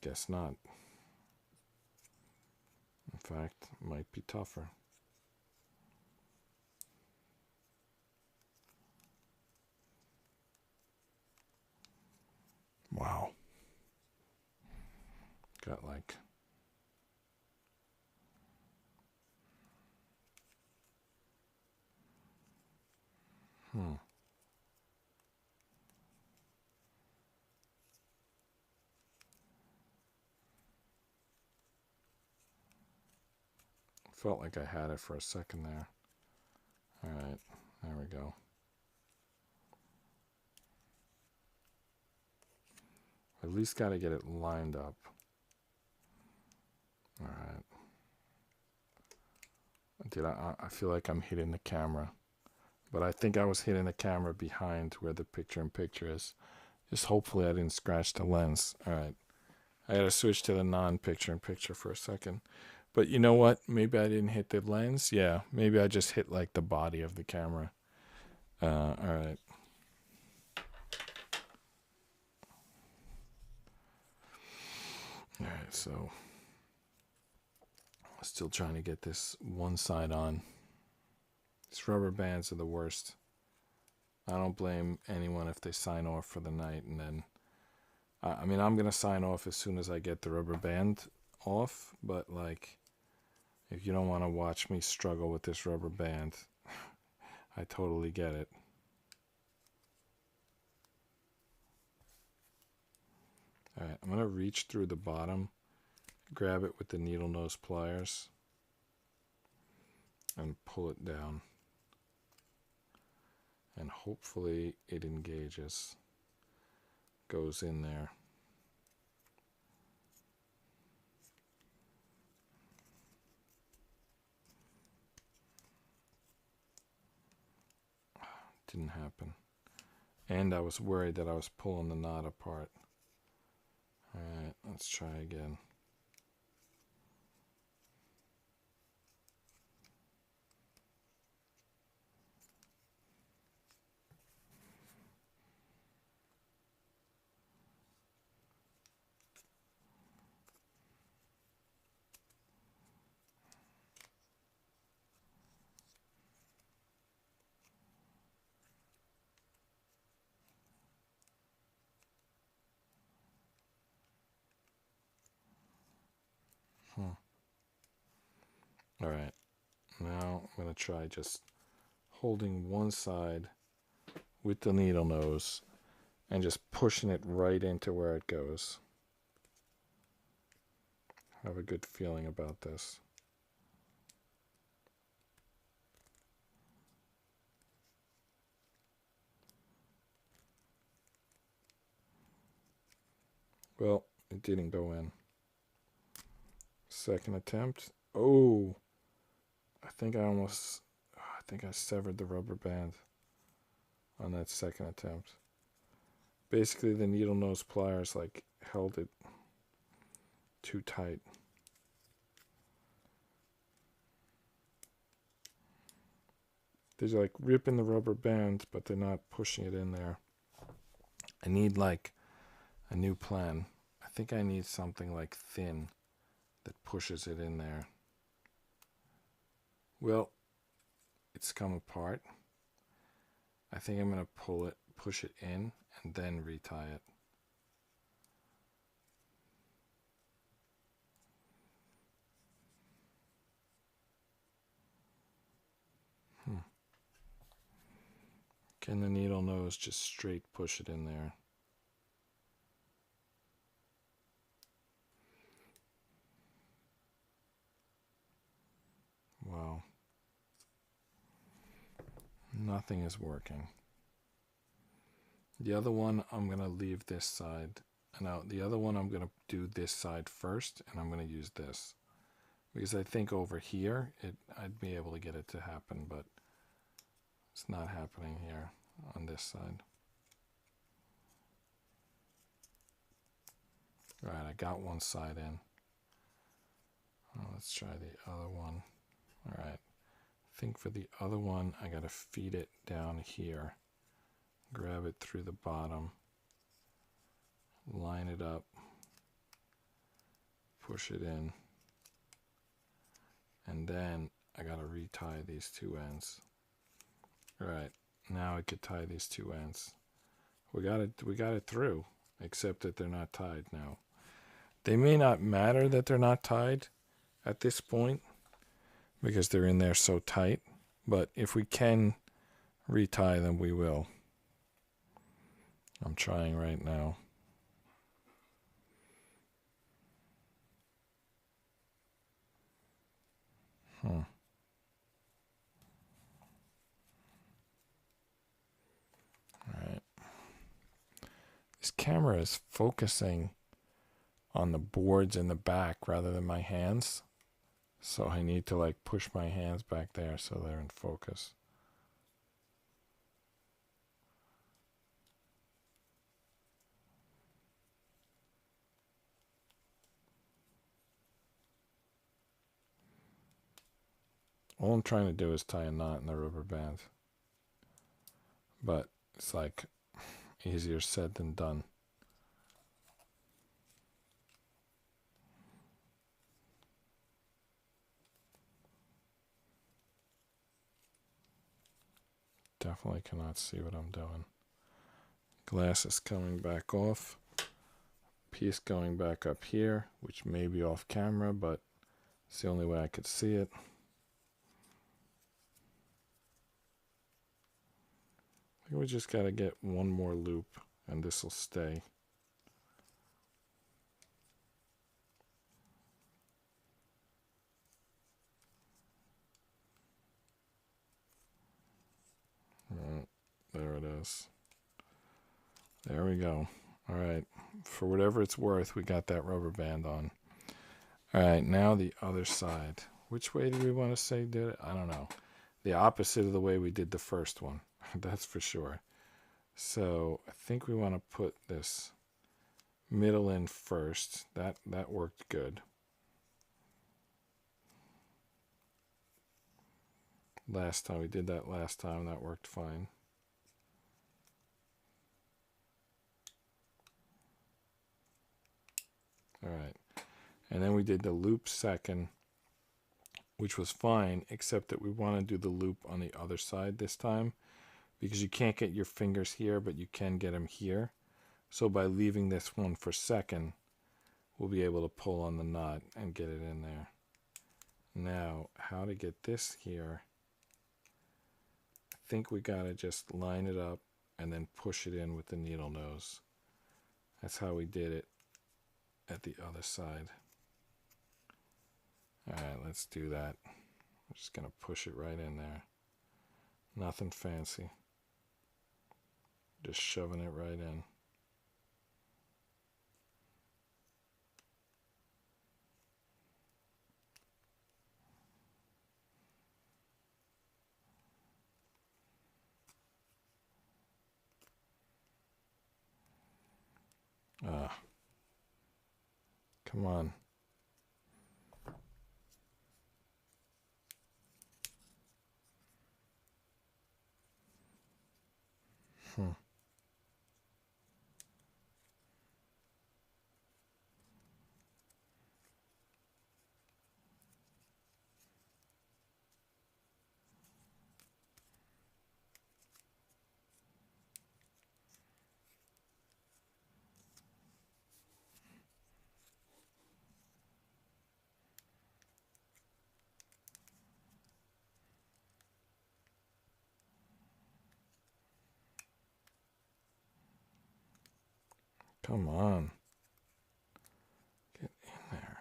Speaker 1: Guess not. In fact, it might be tougher. Wow. Got like... Felt like I had it for a second there. All right, there we go. At least got to get it lined up. All right. Dude, I feel like I'm hitting the camera. But I think I was hitting the camera behind where the picture-in-picture is. Just hopefully I didn't scratch the lens. All right. I got to switch to the non-picture-in-picture for a second. But you know what? Maybe I didn't hit the lens. Yeah, maybe I just hit like the body of the camera. All right. All right, so still trying to get this one side on. These rubber bands are the worst. I don't blame anyone if they sign off for the night and then... I mean, I'm going to sign off as soon as I get the rubber band off, but like... If you don't want to watch me struggle with this rubber band, I totally get it. All right, I'm going to reach through the bottom, grab it with the needle nose pliers, and pull it down. And hopefully it engages. goes in there. Didn't happen. And I was worried that I was pulling the knot apart. Alright, let's try again. Alright, now I'm going to try just holding one side with the needle nose and just pushing it right into where it goes. I have a good feeling about this. Well, it didn't go in. Second attempt. Oh, I think I severed the rubber band on that second attempt. Basically, the needle nose pliers like held it too tight. They're like ripping the rubber band, but they're not pushing it in there. I need like a new plan. I think I need something like thin that pushes it in there. Well, it's come apart. I think I'm going to push it in, and then retie it. Can the needle nose just straight push it in there? Wow. Nothing is working. The other one, I'm going to leave this side. Now, the other one, I'm going to do this side first, and I'm going to use this. Because I think over here, I'd be able to get it to happen, but it's not happening here on this side. All right, I got one side in. Let's try the other one. All right. I think for the other one, I got to feed it down here. Grab it through the bottom. Line it up. Push it in. And then I got to retie these two ends. All right. Now I could tie these two ends. We got it through, except that they're not tied now. They may not matter that they're not tied at this point because they're in there so tight, but if we can retie them, we will. I'm trying right now. All right. This camera is focusing on the boards in the back rather than my hands. So I need to like push my hands back there so they're in focus. All I'm trying to do is tie a knot in the rubber band. But it's like easier said than done. Definitely cannot see what I'm doing. Glass is coming back off. Piece going back up here, which may be off camera, but it's the only way I could see it. I think we just got to get one more loop and this will stay. There it is. There we go. All right. For whatever it's worth, we got that rubber band on. All right, now the other side. Which way do we want to say did it? I don't know. The opposite of the way we did the first one. That's for sure. So I think we want to put this middle in first. That worked good. Last time we did that last time, that worked fine. All right. And then we did the loop second, which was fine, except that we want to do the loop on the other side this time because you can't get your fingers here, but you can get them here. So by leaving this one for second, we'll be able to pull on the knot and get it in there. Now, how to get this here? I think we got to just line it up and then push it in with the needle nose. That's how we did it at the other side. All right, let's do that. I'm just going to push it right in there. Nothing fancy. Just shoving it right in. Come on. Come on. Get in there.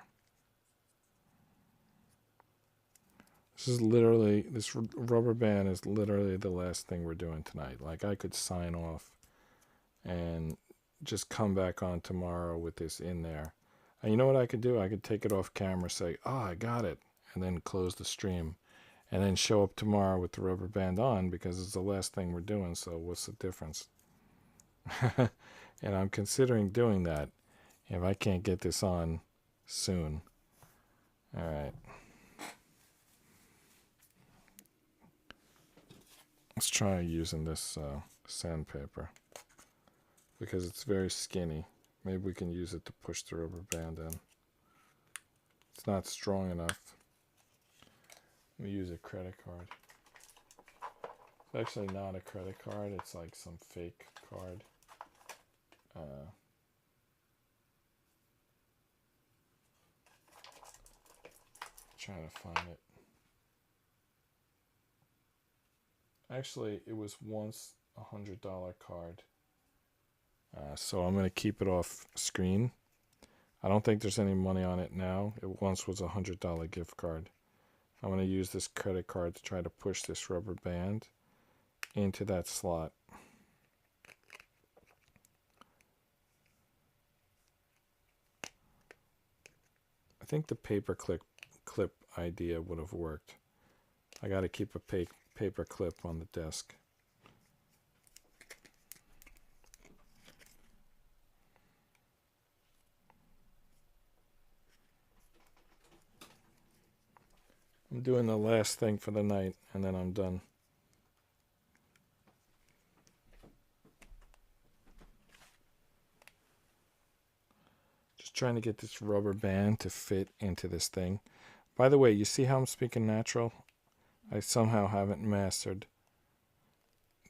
Speaker 1: This rubber band is literally the last thing we're doing tonight. Like, I could sign off and just come back on tomorrow with this in there. And you know what I could do? I could take it off camera, say, oh, I got it, and then close the stream. And then show up tomorrow with the rubber band on because it's the last thing we're doing, so what's the difference? And I'm considering doing that if I can't get this on soon. All right. Let's try using this sandpaper because it's very skinny. Maybe we can use it to push the rubber band in. It's not strong enough. We use a credit card. It's actually not a credit card. It's like some fake card. Trying to find it. Actually, it was once a $100 card. So I'm going to keep it off screen. I don't think there's any money on it now. It once was a $100 gift card. I'm going to use this credit card to try to push this rubber band into that slot. I think the paper clip idea would have worked. I got to keep a paper clip on the desk. I'm doing the last thing for the night and then I'm done. Just trying to get this rubber band to fit into this thing. By the way, you see how I'm speaking natural? I somehow haven't mastered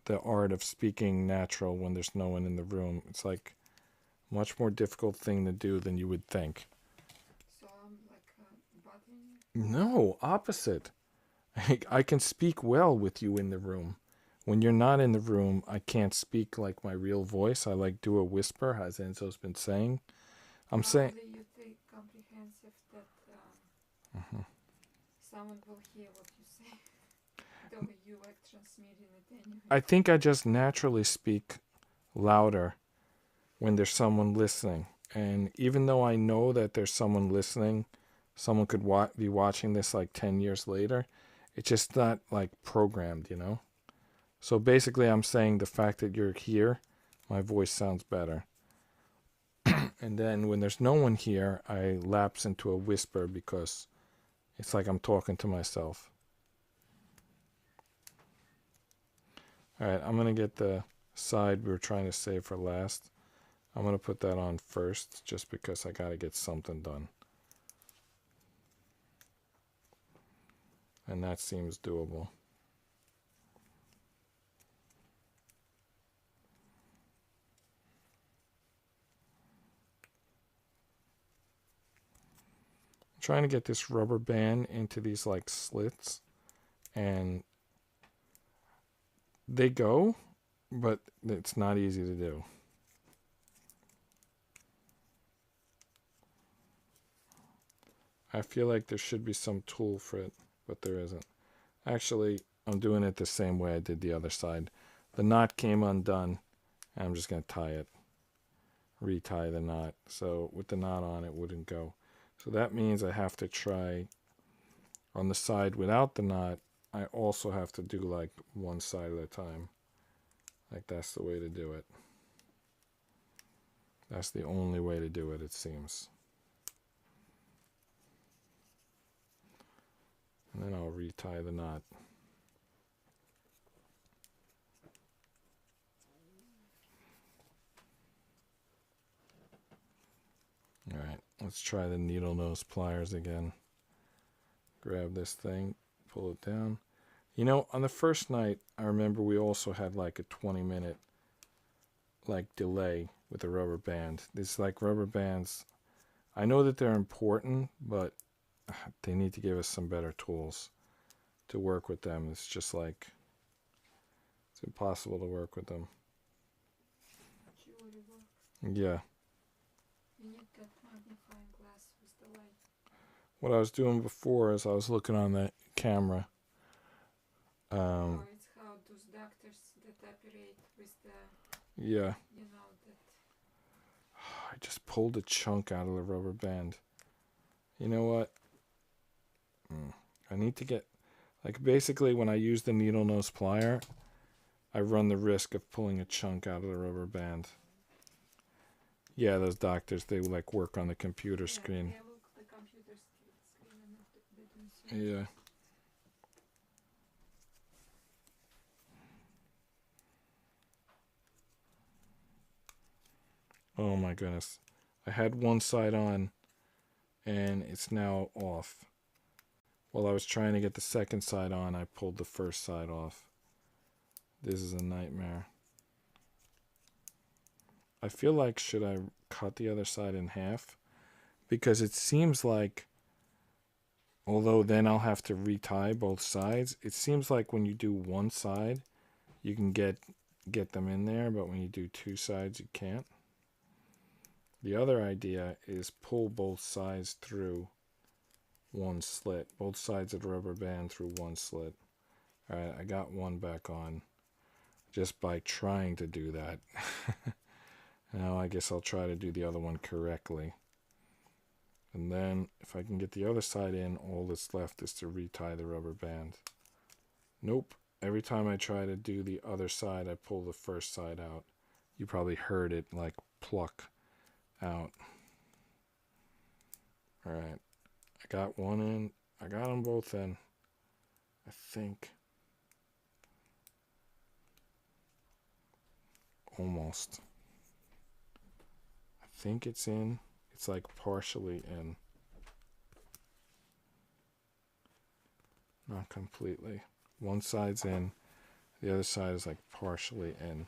Speaker 1: the art of speaking natural when there's no one in the room. It's like a much more difficult thing to do than you would think.
Speaker 2: So I'm like bothering you?
Speaker 1: No, opposite. I can speak well with you in the room. When you're not in the room, I can't speak like my real voice. I like do a whisper, as Enzo's been saying. I'm saying.
Speaker 2: You take comprehensive that someone will hear what you say. Though you like transmitting it anyway.
Speaker 1: I think I just naturally speak louder when there's someone listening. And even though I know that there's someone listening, someone could be watching this like 10 years later, it's just not like programmed, you know? So basically, I'm saying the fact that you're here, my voice sounds better. And then when there's no one here, I lapse into a whisper because it's like I'm talking to myself. All right, I'm going to get the side we were trying to save for last. I'm going to put that on first just because I got to get something done. And that seems doable. I'm trying to get this rubber band into these like slits, and they go, but it's not easy to do. I feel like there should be some tool for it, but there isn't. Actually, I'm doing it the same way I did the other side. The knot came undone, and I'm just going to tie it. Retie the knot. So with the knot on, it wouldn't go. So that means I have to try on the side without the knot. I also have to do like one side at a time. Like that's the way to do it. That's the only way to do it, it seems. And then I'll retie the knot. Alright, let's try the needle nose pliers again. Grab this thing, pull it down. You know, on the first night, I remember we also had like a 20-minute like delay with the rubber band. These like rubber bands, I know that they're important, but they need to give us some better tools to work with them. It's just like, it's impossible to work with them. Yeah.
Speaker 2: You need that magnifying glass with the light.
Speaker 1: What I was doing before is I was looking on the camera.
Speaker 2: Or it's how those doctors that operate with the,
Speaker 1: Yeah.
Speaker 2: you know, that.
Speaker 1: I just pulled a chunk out of the rubber band. You know what? I need to get, like basically when I use the needle nose plier, I run the risk of pulling a chunk out of the rubber band. Yeah, those doctors, they like work on the computer screen.
Speaker 2: They look the computer screen and they don't see.
Speaker 1: Yeah. Oh my goodness. I had one side on and it's now off. While I was trying to get the second side on, I pulled the first side off. This is a nightmare. I feel like, should I cut the other side in half? Because it seems like, although then I'll have to retie both sides, it seems like when you do one side, you can get them in there, but when you do two sides, you can't. The other idea is pull both sides through one slit. Both sides of the rubber band through one slit. Alright, I got one back on just by trying to do that. Now I guess I'll try to do the other one correctly. And then if I can get the other side in, all that's left is to retie the rubber band. Nope. Every time I try to do the other side, I pull the first side out. You probably heard it like pluck out. Alright. I got one in. I got them both in. I think. Almost. I think it's in. It's like partially in. Not completely. One side's in. The other side is like partially in.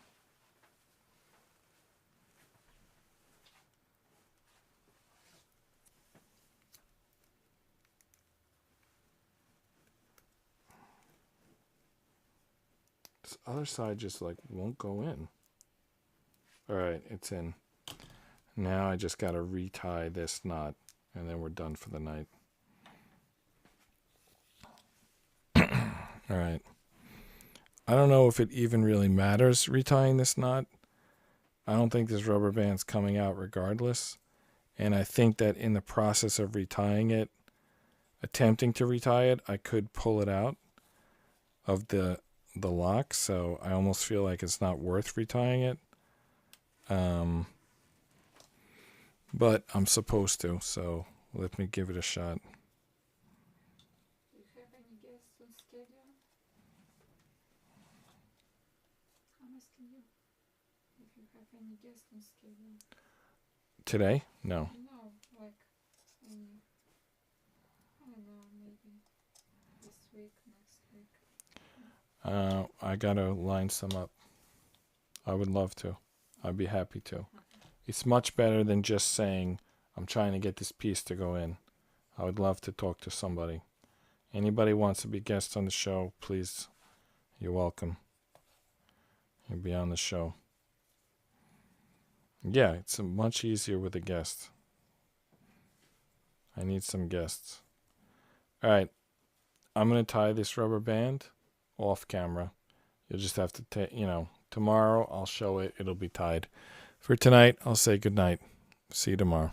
Speaker 1: This other side just like won't go in. Alright, it's in. Now I just gotta retie this knot and then we're done for the night. Alright. I don't know if it even really matters retying this knot. I don't think this rubber band's coming out regardless. And I think that in the process of retying it, attempting to retie it, I could pull it out of the lock. So I almost feel like it's not worth retying it. But I'm supposed to, so let me give it a shot.
Speaker 2: Do you have any guests on schedule? I'm asking you if you have any guests on schedule.
Speaker 1: Today? No.
Speaker 2: No, like any, I don't know, maybe this week, next week.
Speaker 1: I gotta line some up. I would love to. I'd be happy to. It's much better than just saying, I'm trying to get this piece to go in. I would love to talk to somebody. Anybody wants to be guest on the show, please, you're welcome. You'll be on the show. Yeah, it's much easier with a guest. I need some guests. All right, I'm going to tie this rubber band off camera. You'll just have to, tomorrow I'll show it. It'll be tied. For tonight, I'll say good night. See you tomorrow.